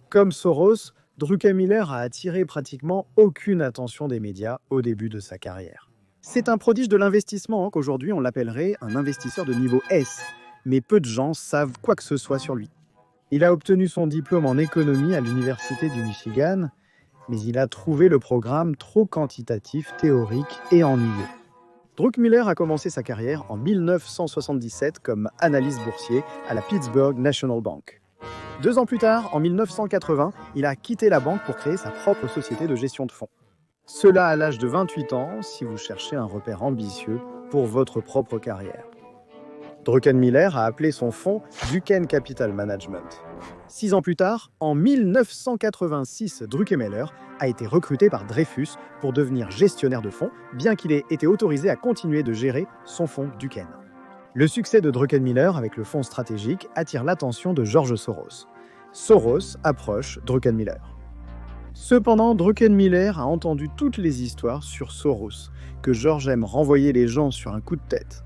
Comme Soros, Druckenmiller a attiré pratiquement aucune attention des médias au début de sa carrière. C'est un prodige de l'investissement qu'aujourd'hui on l'appellerait un investisseur de niveau S, mais peu de gens savent quoi que ce soit sur lui. Il a obtenu son diplôme en économie à l'Université du Michigan, mais il a trouvé le programme trop quantitatif, théorique et ennuyeux. Druckenmiller a commencé sa carrière en 1977 comme analyste boursier à la Pittsburgh National Bank. 2 ans plus tard, en 1980, il a quitté la banque pour créer sa propre société de gestion de fonds. Cela à l'âge de 28 ans, si vous cherchez un repère ambitieux pour votre propre carrière. Druckenmiller a appelé son fonds Duquesne Capital Management. 6 ans plus tard, en 1986, Druckenmiller a été recruté par Dreyfus pour devenir gestionnaire de fonds, bien qu'il ait été autorisé à continuer de gérer son fonds Duquesne. Le succès de Druckenmiller avec le fonds stratégique attire l'attention de George Soros. Soros approche Druckenmiller. Cependant, Druckenmiller a entendu toutes les histoires sur Soros, que George aime renvoyer les gens sur un coup de tête,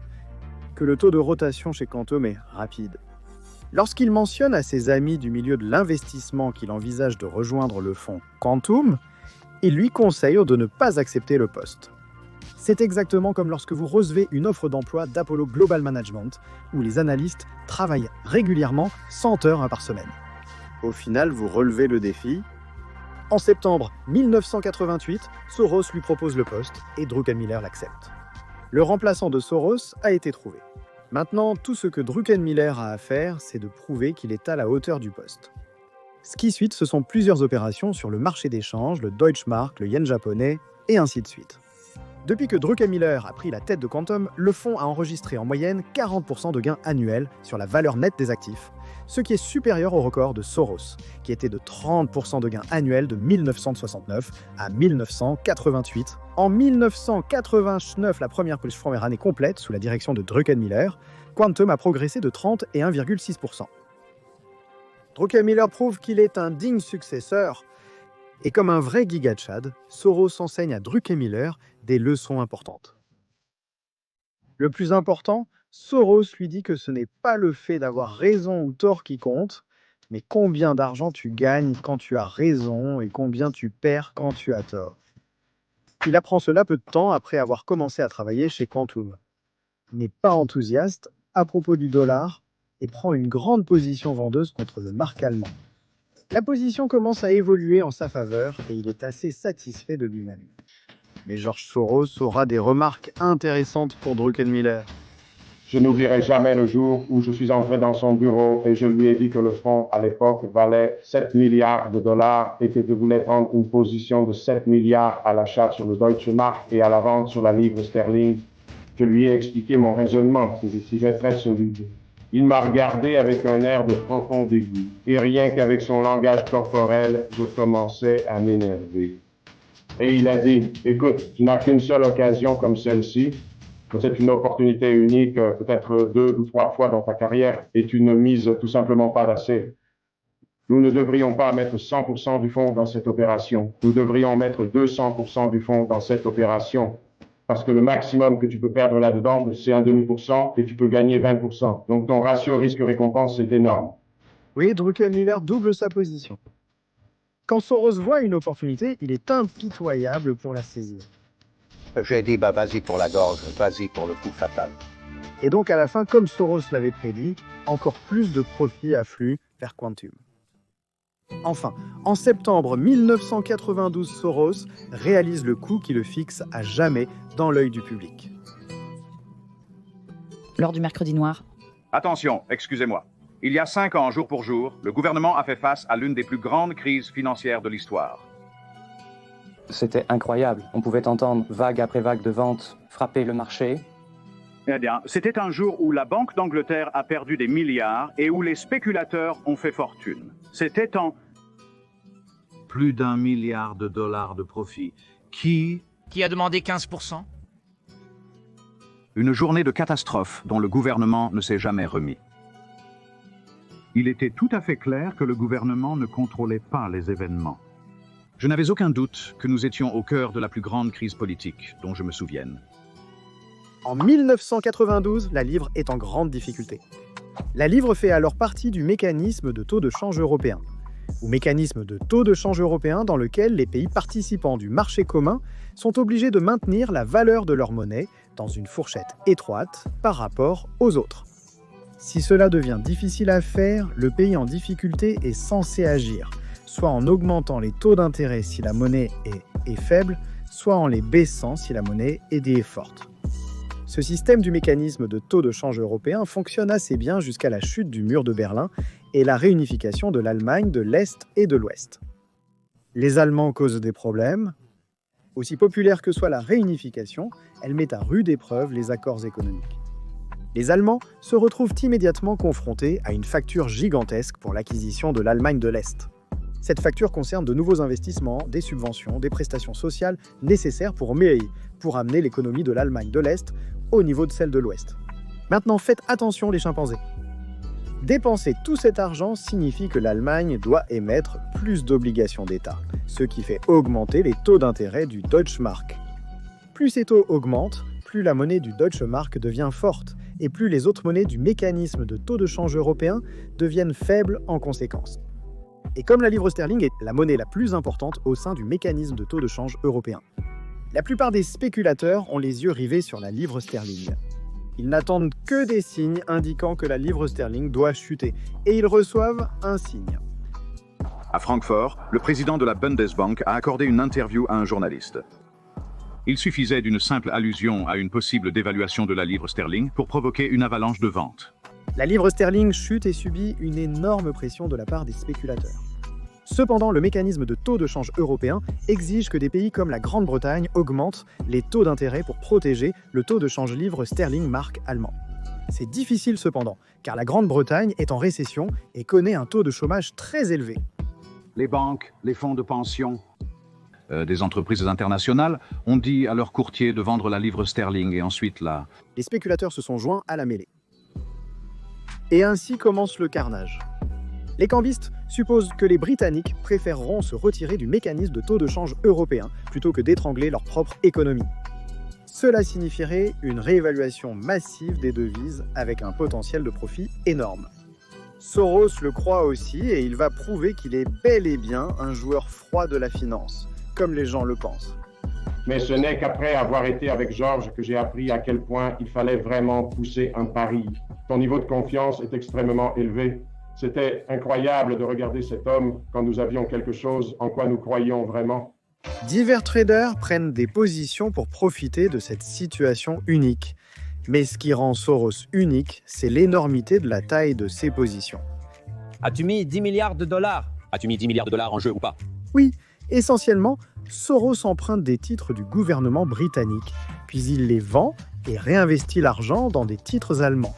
que le taux de rotation chez Quantum est rapide. Lorsqu'il mentionne à ses amis du milieu de l'investissement qu'il envisage de rejoindre le fonds Quantum, il lui conseille de ne pas accepter le poste. C'est exactement comme lorsque vous recevez une offre d'emploi d'Apollo Global Management, où les analystes travaillent régulièrement 100 heures par semaine. Au final, vous relevez le défi. En septembre 1988, Soros lui propose le poste et Druckenmiller l'accepte. Le remplaçant de Soros a été trouvé. Maintenant, tout ce que Druckenmiller a à faire, c'est de prouver qu'il est à la hauteur du poste. Ce qui suit, ce sont plusieurs opérations sur le marché d'échange, le Deutsche Mark, le yen japonais, et ainsi de suite. Depuis que Druckenmiller a pris la tête de Quantum, le fonds a enregistré en moyenne 40% de gains annuels sur la valeur nette des actifs, ce qui est supérieur au record de Soros, qui était de 30% de gains annuels de 1969 à 1988. En 1989, la première année complète sous la direction de Druckenmiller, Quantum a progressé de 30 et 1,6%. Druckenmiller prouve qu'il est un digne successeur, et comme un vrai giga Chad, Soros enseigne à Druckenmiller des leçons importantes. Le plus important, Soros lui dit que ce n'est pas le fait d'avoir raison ou tort qui compte, mais combien d'argent tu gagnes quand tu as raison et combien tu perds quand tu as tort. Il apprend cela peu de temps après avoir commencé à travailler chez Quantum. Il n'est pas enthousiaste à propos du dollar et prend une grande position vendeuse contre le mark allemand. La position commence à évoluer en sa faveur et il est assez satisfait de lui-même. Mais George Soros aura des remarques intéressantes pour Druckenmiller. Je n'oublierai jamais le jour où je suis entré dans son bureau et je lui ai dit que le fonds, à l'époque, valait 7 milliards de dollars et que je voulais prendre une position de 7 milliards à l'achat sur le Deutsche Mark et à la vente sur la livre sterling. Je lui ai expliqué mon raisonnement, que je suivais très solide. Il m'a regardé avec un air de profond dégoût. Et rien qu'avec son langage corporel, je commençais à m'énerver. Et il a dit, écoute, tu n'as qu'une seule occasion comme celle-ci. C'est une opportunité unique, peut-être 2 ou 3 fois dans ta carrière, et tu ne mises tout simplement pas assez. Nous ne devrions pas mettre 100% du fonds dans cette opération. Nous devrions mettre 200% du fonds dans cette opération. Parce que le maximum que tu peux perdre là-dedans, c'est 0,5% et tu peux gagner 20%. Donc ton ratio risque-récompense est énorme. Oui, Druckenmiller double sa position. Quand Soros voit une opportunité, il est impitoyable pour la saisir. J'ai dit, vas-y pour la gorge, vas-y pour le coup fatal. Et donc à la fin, comme Soros l'avait prédit, encore plus de profits affluent vers Quantum. Enfin, en septembre 1992, Soros réalise le coup qui le fixe à jamais dans l'œil du public. Lors du mercredi noir. Attention, excusez-moi. Il y a 5 ans, jour pour jour, le gouvernement a fait face à l'une des plus grandes crises financières de l'histoire. C'était incroyable. On pouvait entendre vague après vague de ventes frapper le marché. Eh bien, c'était un jour où la Banque d'Angleterre a perdu des milliards et où les spéculateurs ont fait fortune. C'était en... Plus d'1 milliard de dollars de profit. Qui a demandé 15%? Une journée de catastrophe dont le gouvernement ne s'est jamais remis. Il était tout à fait clair que le gouvernement ne contrôlait pas les événements. Je n'avais aucun doute que nous étions au cœur de la plus grande crise politique dont je me souvienne. En 1992, la livre est en grande difficulté. La livre fait alors partie du mécanisme de taux de change européen. ou mécanisme de taux de change européen dans lequel les pays participants du marché commun sont obligés de maintenir la valeur de leur monnaie dans une fourchette étroite par rapport aux autres. Si cela devient difficile à faire, le pays en difficulté est censé agir, soit en augmentant les taux d'intérêt si la monnaie est faible, soit en les baissant si la monnaie est forte. Ce système du mécanisme de taux de change européen fonctionne assez bien jusqu'à la chute du mur de Berlin et la réunification de l'Allemagne de l'Est et de l'Ouest. Les Allemands causent des problèmes. Aussi populaire que soit la réunification, elle met à rude épreuve les accords économiques. Les Allemands se retrouvent immédiatement confrontés à une facture gigantesque pour l'acquisition de l'Allemagne de l'Est. Cette facture concerne de nouveaux investissements, des subventions, des prestations sociales nécessaires pour amener l'économie de l'Allemagne de l'Est au niveau de celle de l'Ouest. Maintenant, faites attention les chimpanzés. Dépenser tout cet argent signifie que l'Allemagne doit émettre plus d'obligations d'État, ce qui fait augmenter les taux d'intérêt du Deutsche Mark. Plus ces taux augmentent, plus la monnaie du Deutsche Mark devient forte, et plus les autres monnaies du mécanisme de taux de change européen deviennent faibles en conséquence. Et comme la livre sterling est la monnaie la plus importante au sein du mécanisme de taux de change européen, la plupart des spéculateurs ont les yeux rivés sur la livre sterling. Ils n'attendent que des signes indiquant que la livre sterling doit chuter, et ils reçoivent un signe. À Francfort, le président de la Bundesbank a accordé une interview à un journaliste. Il suffisait d'une simple allusion à une possible dévaluation de la livre sterling pour provoquer une avalanche de ventes. La livre sterling chute et subit une énorme pression de la part des spéculateurs. Cependant, le mécanisme de taux de change européen exige que des pays comme la Grande-Bretagne augmentent les taux d'intérêt pour protéger le taux de change livre sterling mark allemand. C'est difficile cependant, car la Grande-Bretagne est en récession et connaît un taux de chômage très élevé. Les banques, les fonds de pension, des entreprises internationales ont dit à leurs courtiers de vendre la livre sterling et ensuite Les spéculateurs se sont joints à la mêlée. Et ainsi commence le carnage. Les cambistes supposent que les Britanniques préféreront se retirer du mécanisme de taux de change européen plutôt que d'étrangler leur propre économie. Cela signifierait une réévaluation massive des devises avec un potentiel de profit énorme. Soros le croit aussi et il va prouver qu'il est bel et bien un joueur froid de la finance, comme les gens le pensent. Mais ce n'est qu'après avoir été avec Georges que j'ai appris à quel point il fallait vraiment pousser un pari. Ton niveau de confiance est extrêmement élevé. C'était incroyable de regarder cet homme quand nous avions quelque chose en quoi nous croyions vraiment. Divers traders prennent des positions pour profiter de cette situation unique. Mais ce qui rend Soros unique, c'est l'énormité de la taille de ses positions. As-tu mis 10 milliards de dollars? As-tu mis 10 milliards de dollars en jeu ou pas? Oui, essentiellement, Soros emprunte des titres du gouvernement britannique, puis il les vend et réinvestit l'argent dans des titres allemands.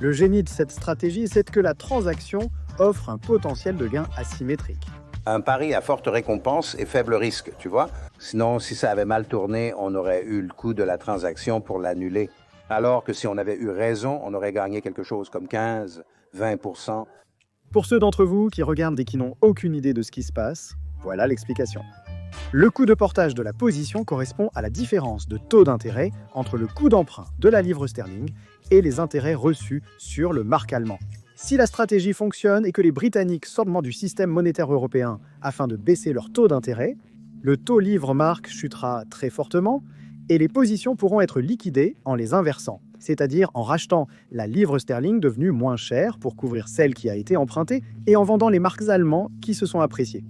Le génie de cette stratégie, c'est que la transaction offre un potentiel de gain asymétrique. Un pari à forte récompense et faible risque, tu vois. Sinon, si ça avait mal tourné, on aurait eu le coût de la transaction pour l'annuler. Alors que si on avait eu raison, on aurait gagné quelque chose comme 15, 20%. Pour ceux d'entre vous qui regardent et qui n'ont aucune idée de ce qui se passe, voilà l'explication. Le coût de portage de la position correspond à la différence de taux d'intérêt entre le coût d'emprunt de la livre sterling et les intérêts reçus sur le mark allemand. Si la stratégie fonctionne et que les Britanniques sortent du système monétaire européen afin de baisser leur taux d'intérêt, le taux livre-mark chutera très fortement et les positions pourront être liquidées en les inversant, c'est-à-dire en rachetant la livre sterling devenue moins chère pour couvrir celle qui a été empruntée et en vendant les marks allemands qui se sont appréciés.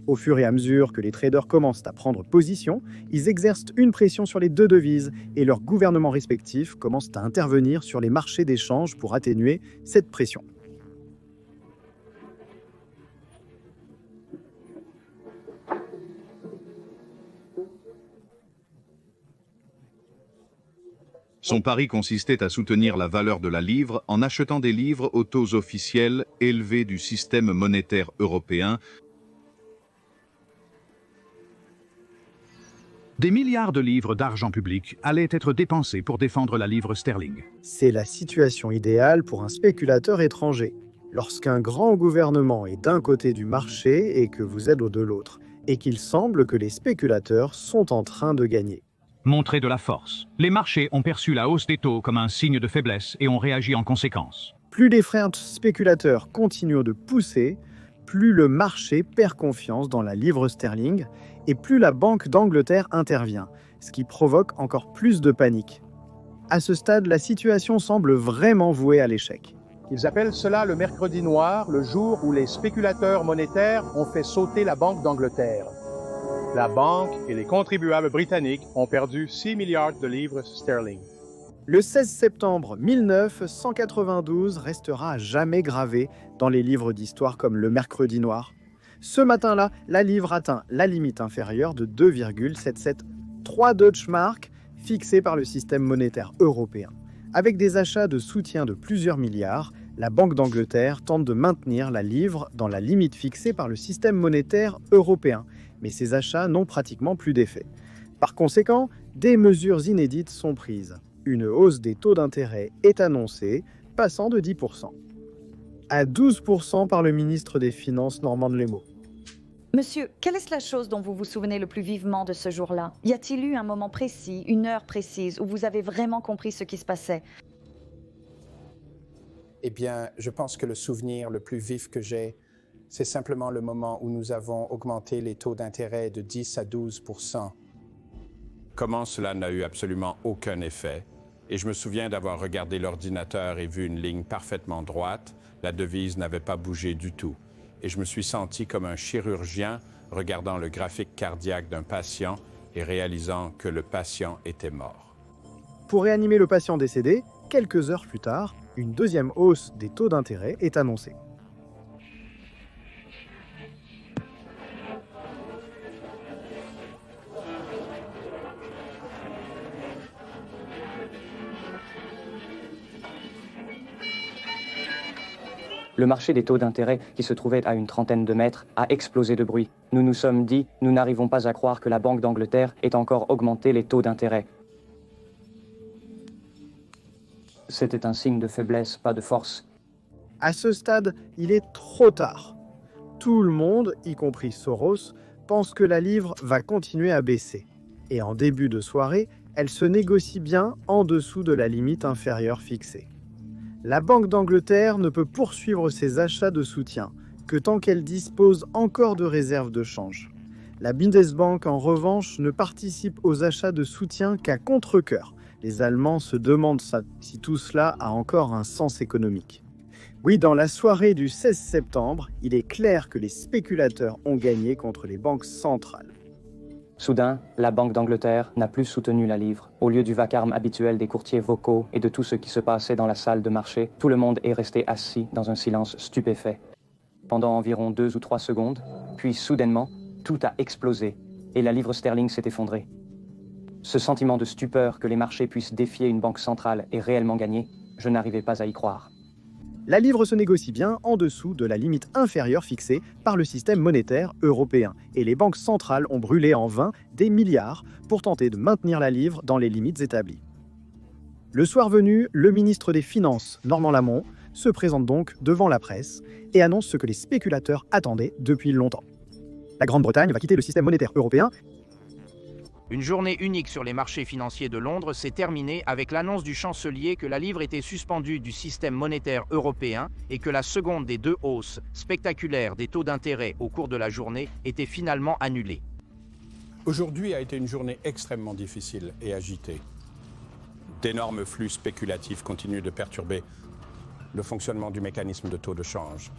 Au fur et à mesure que les traders commencent à prendre position, ils exercent une pression sur les deux devises et leurs gouvernements respectifs commencent à intervenir sur les marchés d'échange pour atténuer cette pression. Son pari consistait à soutenir la valeur de la livre en achetant des livres aux taux officiels élevés du système monétaire européen. Des milliards de livres d'argent public allaient être dépensés pour défendre la livre sterling. C'est la situation idéale pour un spéculateur étranger. Lorsqu'un grand gouvernement est d'un côté du marché et que vous êtes de l'autre, et qu'il semble que les spéculateurs sont en train de gagner. Montrer de la force. Les marchés ont perçu la hausse des taux comme un signe de faiblesse et ont réagi en conséquence. Plus les frères spéculateurs continuent de pousser, plus le marché perd confiance dans la livre sterling et plus la Banque d'Angleterre intervient, ce qui provoque encore plus de panique. À ce stade, la situation semble vraiment vouée à l'échec. Ils appellent cela le mercredi noir, le jour où les spéculateurs monétaires ont fait sauter la Banque d'Angleterre. La banque et les contribuables britanniques ont perdu 6 milliards de livres sterling. Le 16 septembre 1992 restera à jamais gravé dans les livres d'histoire comme le mercredi noir. Ce matin-là, la livre atteint la limite inférieure de 2,773 Deutschmark fixée par le système monétaire européen. Avec des achats de soutien de plusieurs milliards, la Banque d'Angleterre tente de maintenir la livre dans la limite fixée par le système monétaire européen, mais ces achats n'ont pratiquement plus d'effet. Par conséquent, des mesures inédites sont prises. Une hausse des taux d'intérêt est annoncée, passant de 10% à 12% par le ministre des Finances Normand Lemaux. Monsieur, quelle est la chose dont vous vous souvenez le plus vivement de ce jour-là? Y a-t-il eu un moment précis, une heure précise, où vous avez vraiment compris ce qui se passait? Eh bien, je pense que le souvenir le plus vif que j'ai, c'est simplement le moment où nous avons augmenté les taux d'intérêt de 10 à 12%. Comment cela n'a eu absolument aucun effet? Et je me souviens d'avoir regardé l'ordinateur et vu une ligne parfaitement droite. La devise n'avait pas bougé du tout. Et je me suis senti comme un chirurgien regardant le graphique cardiaque d'un patient et réalisant que le patient était mort. Pour réanimer le patient décédé, quelques heures plus tard, une deuxième hausse des taux d'intérêt est annoncée. Le marché des taux d'intérêt, qui se trouvait à une trentaine de mètres, a explosé de bruit. Nous nous sommes dit, nous n'arrivons pas à croire que la Banque d'Angleterre ait encore augmenté les taux d'intérêt. C'était un signe de faiblesse, pas de force. À ce stade, il est trop tard. Tout le monde, y compris Soros, pense que la livre va continuer à baisser. Et en début de soirée, elle se négocie bien en dessous de la limite inférieure fixée. La Banque d'Angleterre ne peut poursuivre ses achats de soutien que tant qu'elle dispose encore de réserves de change. La Bundesbank, en revanche, ne participe aux achats de soutien qu'à contre-cœur. Les Allemands se demandent si tout cela a encore un sens économique. Oui, dans la soirée du 16 septembre, il est clair que les spéculateurs ont gagné contre les banques centrales. Soudain, la Banque d'Angleterre n'a plus soutenu la livre. Au lieu du vacarme habituel des courtiers vocaux et de tout ce qui se passait dans la salle de marché, tout le monde est resté assis dans un silence stupéfait. Pendant environ 2 ou 3 secondes, puis soudainement, tout a explosé et la livre sterling s'est effondrée. Ce sentiment de stupeur que les marchés puissent défier une banque centrale et réellement gagner, je n'arrivais pas à y croire. La livre se négocie bien en dessous de la limite inférieure fixée par le système monétaire européen. Et les banques centrales ont brûlé en vain des milliards pour tenter de maintenir la livre dans les limites établies. Le soir venu, le ministre des Finances, Normand Lamont, se présente donc devant la presse et annonce ce que les spéculateurs attendaient depuis longtemps. La Grande-Bretagne va quitter le système monétaire européen. Une journée unique sur les marchés financiers de Londres s'est terminée avec l'annonce du chancelier que la livre était suspendue du système monétaire européen et que la seconde des 2 hausses spectaculaires des taux d'intérêt au cours de la journée était finalement annulée. Aujourd'hui a été une journée extrêmement difficile et agitée. D'énormes flux spéculatifs continuent de perturber le fonctionnement du mécanisme de taux de change.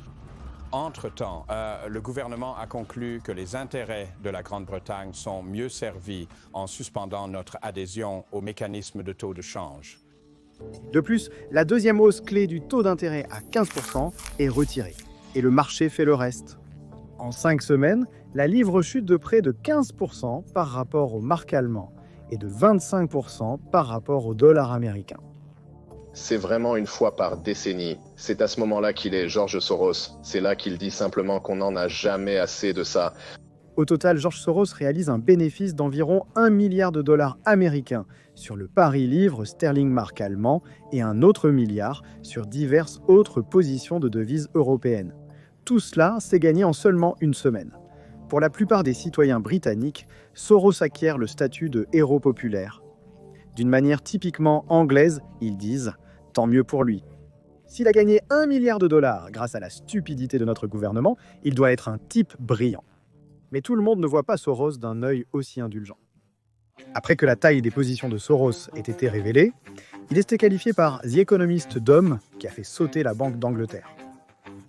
Entre-temps, le gouvernement a conclu que les intérêts de la Grande-Bretagne sont mieux servis en suspendant notre adhésion au mécanisme de taux de change. De plus, la deuxième hausse clé du taux d'intérêt à 15% est retirée. Et le marché fait le reste. En 5 semaines, la livre chute de près de 15% par rapport au mark allemand et de 25% par rapport au dollar américain. C'est vraiment une fois par décennie. C'est à ce moment-là qu'il est George Soros. C'est là qu'il dit simplement qu'on n'en a jamais assez de ça. Au total, George Soros réalise un bénéfice d'environ 1 milliard de dollars américains sur le pari livre sterling mark allemand et un autre milliard sur diverses autres positions de devises européennes. Tout cela s'est gagné en seulement une semaine. Pour la plupart des citoyens britanniques, Soros acquiert le statut de héros populaire. D'une manière typiquement anglaise, ils disent « tant mieux pour lui ». S'il a gagné 1 milliard de dollars grâce à la stupidité de notre gouvernement, il doit être un type brillant. Mais tout le monde ne voit pas Soros d'un œil aussi indulgent. Après que la taille des positions de Soros ait été révélée, il était qualifié par The Economist d'homme qui a fait sauter la Banque d'Angleterre.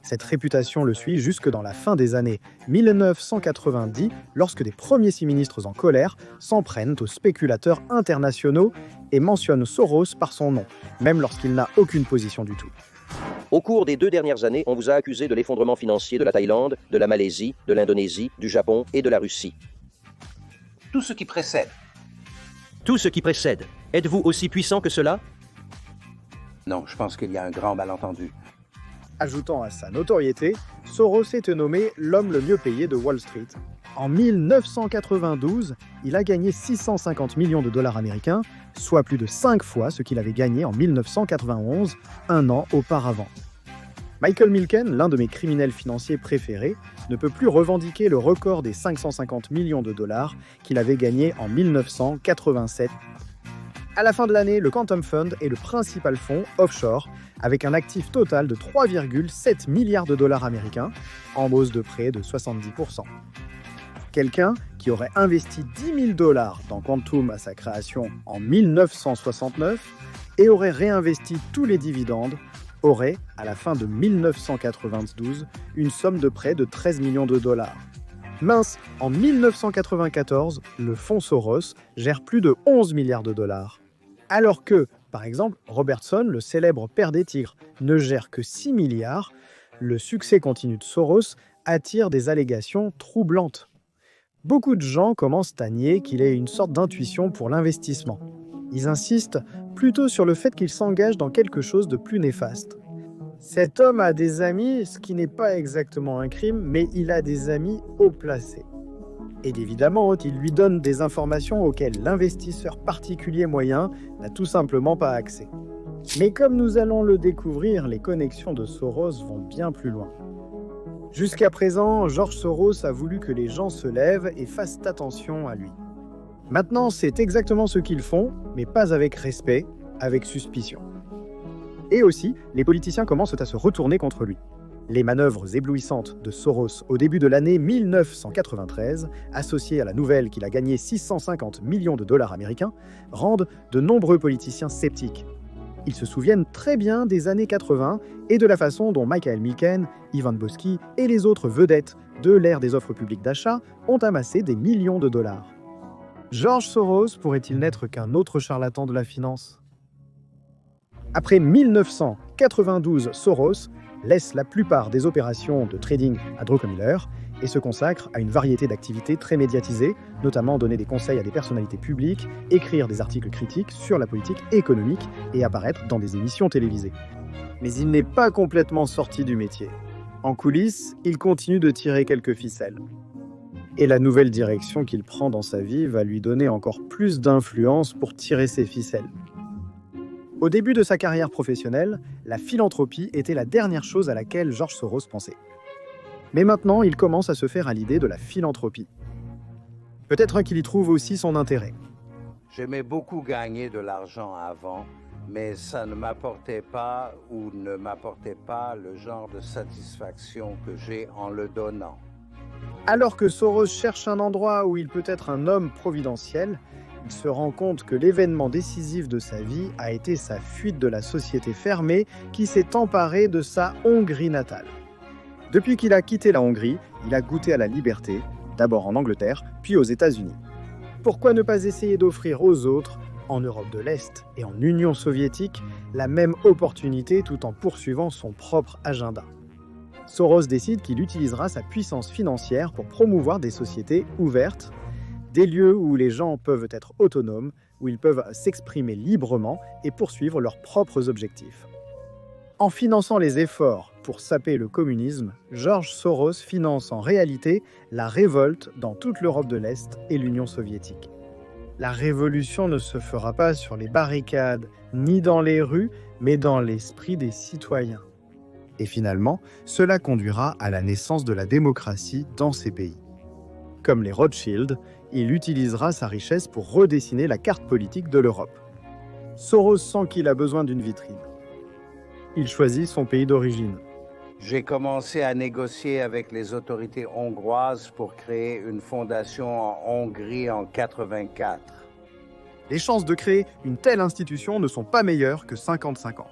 Cette réputation le suit jusque dans la fin des années 1990, lorsque des premiers ministres en colère s'en prennent aux spéculateurs internationaux et mentionnent Soros par son nom, même lorsqu'il n'a aucune position du tout. Au cours des 2 dernières années, on vous a accusé de l'effondrement financier de la Thaïlande, de la Malaisie, de l'Indonésie, du Japon et de la Russie. Tout ce qui précède. Tout ce qui précède. Êtes-vous aussi puissant que cela? Non, je pense qu'il y a un grand malentendu. Ajoutant à sa notoriété, Soros était nommé l'homme le mieux payé de Wall Street. En 1992, il a gagné 650 millions de dollars américains, soit plus de 5 fois ce qu'il avait gagné en 1991, un an auparavant. Michael Milken, l'un de mes criminels financiers préférés, ne peut plus revendiquer le record des 550 millions de dollars qu'il avait gagné en 1987. À la fin de l'année, le Quantum Fund est le principal fonds offshore, avec un actif total de 3,7 milliards de dollars américains, en hausse de près de 70%. Quelqu'un qui aurait investi 10 000 dollars dans Quantum à sa création en 1969 et aurait réinvesti tous les dividendes aurait, à la fin de 1992, une somme de près de 13 millions de dollars. Mince, en 1994, le fonds Soros gère plus de 11 milliards de dollars. Alors que, par exemple, Robertson, le célèbre père des tigres, ne gère que 6 milliards, le succès continu de Soros attire des allégations troublantes. Beaucoup de gens commencent à nier qu'il ait une sorte d'intuition pour l'investissement. Ils insistent plutôt sur le fait qu'il s'engage dans quelque chose de plus néfaste. Cet homme a des amis, ce qui n'est pas exactement un crime, mais il a des amis haut placés. Et évidemment, il lui donne des informations auxquelles l'investisseur particulier moyen n'a tout simplement pas accès. Mais comme nous allons le découvrir, les connexions de Soros vont bien plus loin. Jusqu'à présent, George Soros a voulu que les gens se lèvent et fassent attention à lui. Maintenant, c'est exactement ce qu'ils font, mais pas avec respect, avec suspicion. Et aussi, les politiciens commencent à se retourner contre lui. Les manœuvres éblouissantes de Soros au début de l'année 1993, associées à la nouvelle qu'il a gagné 650 millions de dollars américains, rendent de nombreux politiciens sceptiques. Ils se souviennent très bien des années 80 et de la façon dont Michael Milken, Ivan Boesky et les autres vedettes de l'ère des offres publiques d'achat ont amassé des millions de dollars. George Soros pourrait-il n'être qu'un autre charlatan de la finance? Après 1992, Soros laisse la plupart des opérations de trading à Druckenmiller et se consacre à une variété d'activités très médiatisées, notamment donner des conseils à des personnalités publiques, écrire des articles critiques sur la politique économique et apparaître dans des émissions télévisées. Mais il n'est pas complètement sorti du métier. En coulisses, il continue de tirer quelques ficelles. Et la nouvelle direction qu'il prend dans sa vie va lui donner encore plus d'influence pour tirer ses ficelles. Au début de sa carrière professionnelle, la philanthropie était la dernière chose à laquelle George Soros pensait. Mais maintenant, il commence à se faire à l'idée de la philanthropie. Peut-être qu'il y trouve aussi son intérêt. J'aimais beaucoup gagner de l'argent avant, mais ça ne m'apportait pas ou ne m'apportait pas le genre de satisfaction que j'ai en le donnant. Alors que Soros cherche un endroit où il peut être un homme providentiel, il se rend compte que l'événement décisif de sa vie a été sa fuite de la société fermée qui s'est emparée de sa Hongrie natale. Depuis qu'il a quitté la Hongrie, il a goûté à la liberté, d'abord en Angleterre, puis aux États-Unis. Pourquoi ne pas essayer d'offrir aux autres, en Europe de l'Est et en Union soviétique, la même opportunité tout en poursuivant son propre agenda? Soros décide qu'il utilisera sa puissance financière pour promouvoir des sociétés ouvertes, des lieux où les gens peuvent être autonomes, où ils peuvent s'exprimer librement et poursuivre leurs propres objectifs. En finançant les efforts pour saper le communisme, George Soros finance en réalité la révolte dans toute l'Europe de l'Est et l'Union soviétique. La révolution ne se fera pas sur les barricades ni dans les rues, mais dans l'esprit des citoyens. Et finalement, cela conduira à la naissance de la démocratie dans ces pays. Comme les Rothschild, il utilisera sa richesse pour redessiner la carte politique de l'Europe. Soros sent qu'il a besoin d'une vitrine. il choisit son pays d'origine. J'ai commencé à négocier avec les autorités hongroises pour créer une fondation en Hongrie en 1984. Les chances de créer une telle institution ne sont pas meilleures que 50-50.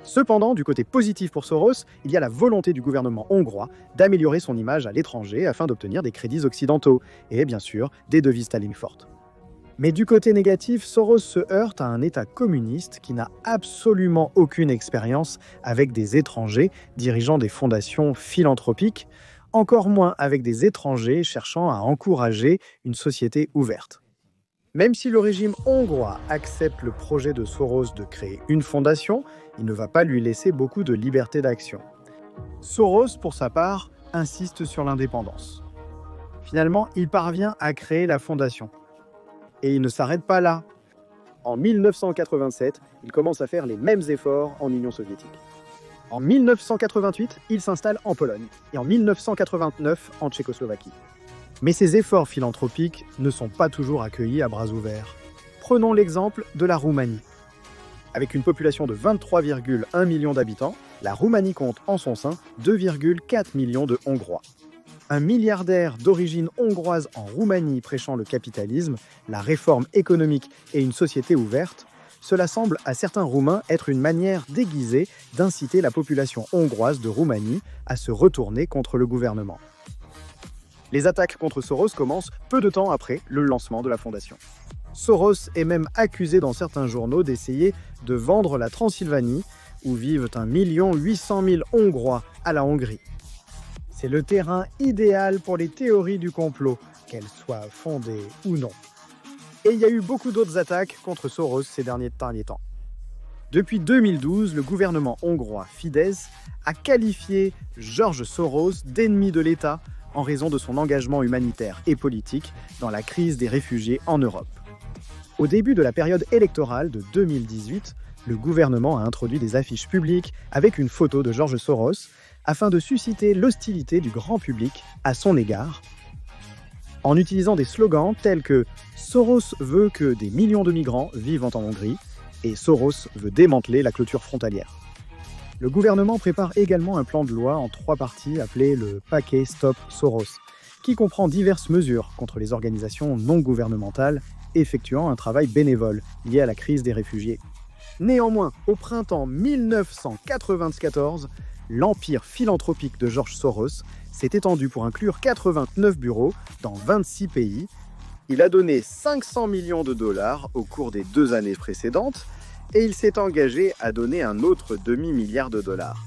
Cependant, du côté positif pour Soros, il y a la volonté du gouvernement hongrois d'améliorer son image à l'étranger afin d'obtenir des crédits occidentaux et, bien sûr, des devises sterling fortes. Mais du côté négatif, Soros se heurte à un État communiste qui n'a absolument aucune expérience avec des étrangers dirigeant des fondations philanthropiques, encore moins avec des étrangers cherchant à encourager une société ouverte. Même si le régime hongrois accepte le projet de Soros de créer une fondation, il ne va pas lui laisser beaucoup de liberté d'action. Soros, pour sa part, insiste sur l'indépendance. Finalement, il parvient à créer la fondation. Et il ne s'arrête pas là. En 1987, il commence à faire les mêmes efforts en Union soviétique. En 1988, il s'installe en Pologne et en 1989 en Tchécoslovaquie. Mais ces efforts philanthropiques ne sont pas toujours accueillis à bras ouverts. Prenons l'exemple de la Roumanie. Avec une population de 23,1 millions d'habitants, la Roumanie compte en son sein 2,4 millions de Hongrois. Un milliardaire d'origine hongroise en Roumanie prêchant le capitalisme, la réforme économique et une société ouverte, cela semble à certains Roumains être une manière déguisée d'inciter la population hongroise de Roumanie à se retourner contre le gouvernement. Les attaques contre Soros commencent peu de temps après le lancement de la fondation. Soros est même accusé dans certains journaux d'essayer de vendre la Transylvanie, où vivent 1 800 000 Hongrois, à la Hongrie. C'est le terrain idéal pour les théories du complot, qu'elles soient fondées ou non. Et il y a eu beaucoup d'autres attaques contre Soros ces derniers temps. Depuis 2012, le gouvernement hongrois Fidesz a qualifié George Soros d'ennemi de l'État en raison de son engagement humanitaire et politique dans la crise des réfugiés en Europe. Au début de la période électorale de 2018, le gouvernement a introduit des affiches publiques avec une photo de George Soros afin de susciter l'hostilité du grand public à son égard, en utilisant des slogans tels que « Soros veut que des millions de migrants vivent en Hongrie » et « Soros veut démanteler la clôture frontalière ». Le gouvernement prépare également un plan de loi en 3 parties appelé le paquet Stop Soros, qui comprend diverses mesures contre les organisations non gouvernementales effectuant un travail bénévole lié à la crise des réfugiés. Néanmoins, au printemps 1994, l'empire philanthropique de George Soros s'est étendu pour inclure 89 bureaux dans 26 pays. Il a donné 500 millions de dollars au cours des 2 années précédentes et il s'est engagé à donner un autre demi-milliard de dollars.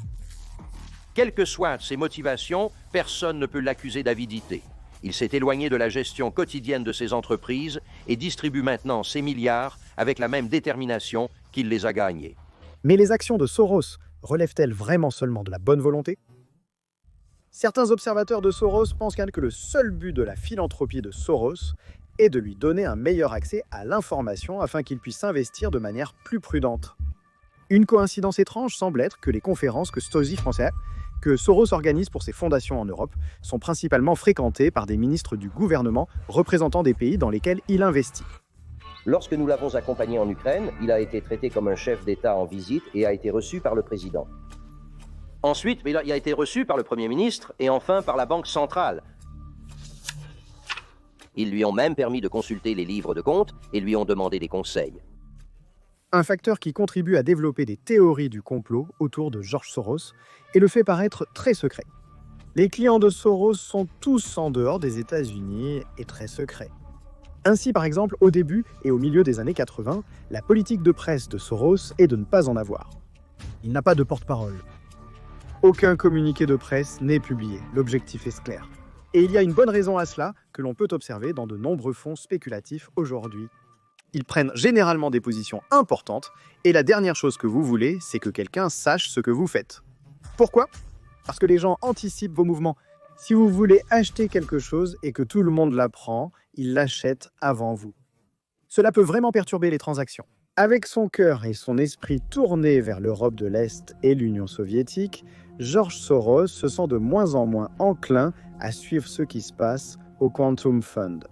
Quelles que soient ses motivations, personne ne peut l'accuser d'avidité. Il s'est éloigné de la gestion quotidienne de ses entreprises et distribue maintenant ses milliards avec la même détermination qu'il les a gagnés. Mais les actions de Soros relèvent-elles vraiment seulement de la bonne volonté ? Certains observateurs de Soros pensent que le seul but de la philanthropie de Soros est de lui donner un meilleur accès à l'information afin qu'il puisse s'investir de manière plus prudente. Une coïncidence étrange semble être que les conférences que Soros organise pour ses fondations en Europe sont principalement fréquentées par des ministres du gouvernement représentant des pays dans lesquels il investit. Lorsque nous l'avons accompagné en Ukraine, il a été traité comme un chef d'État en visite et a été reçu par le président. Ensuite, il a été reçu par le Premier ministre et enfin par la Banque centrale. Ils lui ont même permis de consulter les livres de compte et lui ont demandé des conseils. Un facteur qui contribue à développer des théories du complot autour de George Soros et le fait paraître très secret. Les clients de Soros sont tous en dehors des États-Unis et très secrets. Ainsi, par exemple, au début et au milieu des années 80, la politique de presse de Soros est de ne pas en avoir. Il n'a pas de porte-parole. Aucun communiqué de presse n'est publié, l'objectif est clair. Et il y a une bonne raison à cela que l'on peut observer dans de nombreux fonds spéculatifs aujourd'hui. Ils prennent généralement des positions importantes et la dernière chose que vous voulez, c'est que quelqu'un sache ce que vous faites. Pourquoi ? Parce que les gens anticipent vos mouvements. Si vous voulez acheter quelque chose et que tout le monde l'apprend, ils l'achètent avant vous. Cela peut vraiment perturber les transactions. Avec son cœur et son esprit tournés vers l'Europe de l'Est et l'Union soviétique, George Soros se sent de moins en moins enclin à suivre ce qui se passe au Quantum Fund.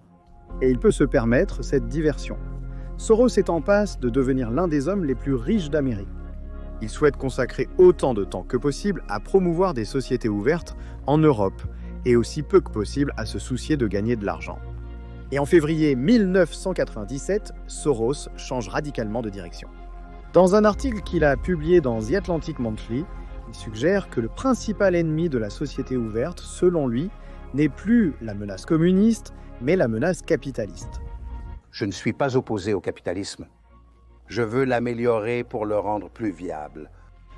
Et il peut se permettre cette diversion. Soros est en passe de devenir l'un des hommes les plus riches d'Amérique. Il souhaite consacrer autant de temps que possible à promouvoir des sociétés ouvertes en Europe et aussi peu que possible à se soucier de gagner de l'argent. Et en février 1997, Soros change radicalement de direction. Dans un article qu'il a publié dans The Atlantic Monthly, il suggère que le principal ennemi de la société ouverte, selon lui, n'est plus la menace communiste, mais la menace capitaliste. Je ne suis pas opposé au capitalisme. Je veux l'améliorer pour le rendre plus viable.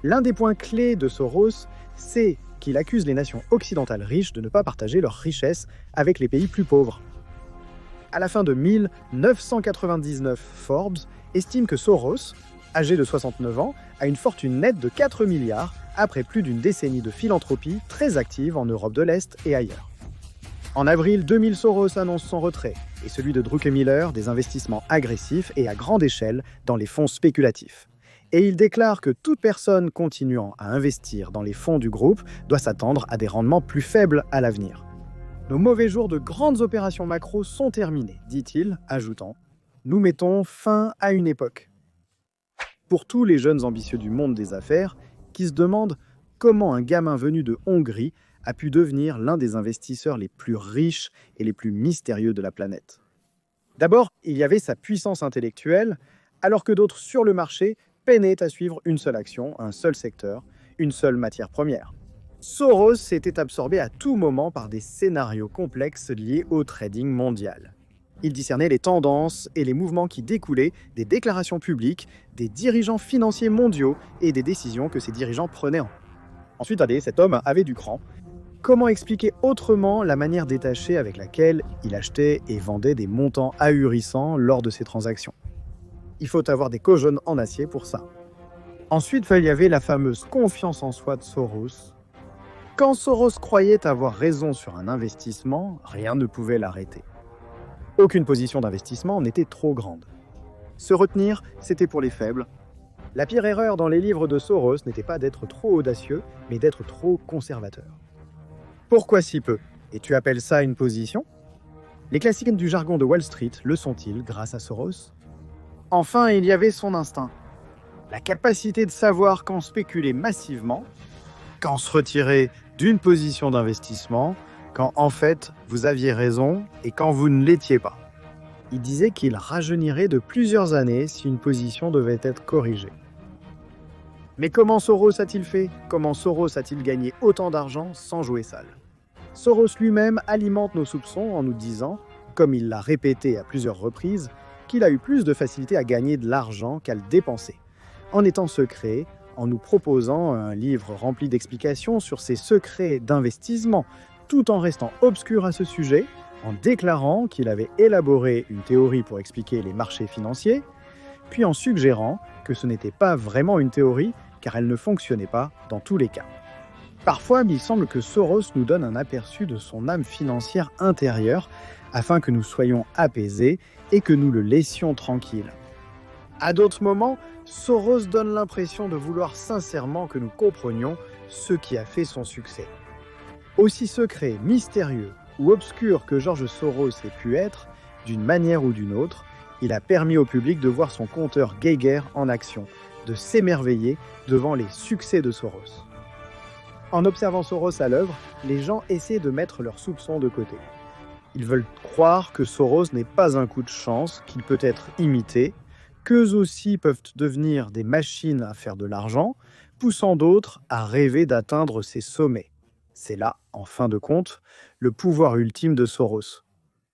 L'un des points clés de Soros, c'est qu'il accuse les nations occidentales riches de ne pas partager leurs richesses avec les pays plus pauvres. À la fin de 1999, Forbes estime que Soros, âgé de 69 ans, a une fortune nette de 4 milliards après plus d'une décennie de philanthropie très active en Europe de l'Est et ailleurs. En avril 2000, Soros annonce son retrait et celui de Druckenmiller des investissements agressifs et à grande échelle dans les fonds spéculatifs. Et il déclare que toute personne continuant à investir dans les fonds du groupe doit s'attendre à des rendements plus faibles à l'avenir. Nos mauvais jours de grandes opérations macro sont terminés, dit-il, ajoutant « Nous mettons fin à une époque ». Pour tous les jeunes ambitieux du monde des affaires qui se demandent comment un gamin venu de Hongrie a pu devenir l'un des investisseurs les plus riches et les plus mystérieux de la planète. D'abord, il y avait sa puissance intellectuelle, alors que d'autres sur le marché peinaient à suivre une seule action, un seul secteur, une seule matière première. Soros s'était absorbé à tout moment par des scénarios complexes liés au trading mondial. Il discernait les tendances et les mouvements qui découlaient des déclarations publiques, des dirigeants financiers mondiaux et des décisions que ces dirigeants prenaient. Ensuite, cet homme avait du cran. Comment expliquer autrement la manière détachée avec laquelle il achetait et vendait des montants ahurissants lors de ses transactions? Il faut avoir des cojones en acier pour ça. Ensuite, il y avait la fameuse confiance en soi de Soros. Quand Soros croyait avoir raison sur un investissement, rien ne pouvait l'arrêter. Aucune position d'investissement n'était trop grande. Se retenir, c'était pour les faibles. La pire erreur dans les livres de Soros n'était pas d'être trop audacieux, mais d'être trop conservateur. Pourquoi si peu? Et tu appelles ça une position? Les classiques du jargon de Wall Street le sont-ils grâce à Soros? Enfin, il y avait son instinct. La capacité de savoir quand spéculer massivement, quand se retirer d'une position d'investissement, quand en fait vous aviez raison et quand vous ne l'étiez pas. Il disait qu'il rajeunirait de plusieurs années si une position devait être corrigée. Mais comment Soros a-t-il fait? Comment Soros a-t-il gagné autant d'argent sans jouer sale? Soros lui-même alimente nos soupçons en nous disant, comme il l'a répété à plusieurs reprises, qu'il a eu plus de facilité à gagner de l'argent qu'à le dépenser, en étant secret, en nous proposant un livre rempli d'explications sur ses secrets d'investissement, tout en restant obscur à ce sujet, en déclarant qu'il avait élaboré une théorie pour expliquer les marchés financiers, puis en suggérant que ce n'était pas vraiment une théorie, car elle ne fonctionnait pas dans tous les cas. Parfois, il semble que Soros nous donne un aperçu de son âme financière intérieure, afin que nous soyons apaisés et que nous le laissions tranquille. À d'autres moments, Soros donne l'impression de vouloir sincèrement que nous comprenions ce qui a fait son succès. Aussi secret, mystérieux ou obscur que George Soros ait pu être, d'une manière ou d'une autre, il a permis au public de voir son compteur Geiger en action, de s'émerveiller devant les succès de Soros. En observant Soros à l'œuvre, les gens essaient de mettre leurs soupçons de côté. Ils veulent croire que Soros n'est pas un coup de chance, qu'il peut être imité, qu'eux aussi peuvent devenir des machines à faire de l'argent, poussant d'autres à rêver d'atteindre ces sommets. C'est là, en fin de compte, le pouvoir ultime de Soros.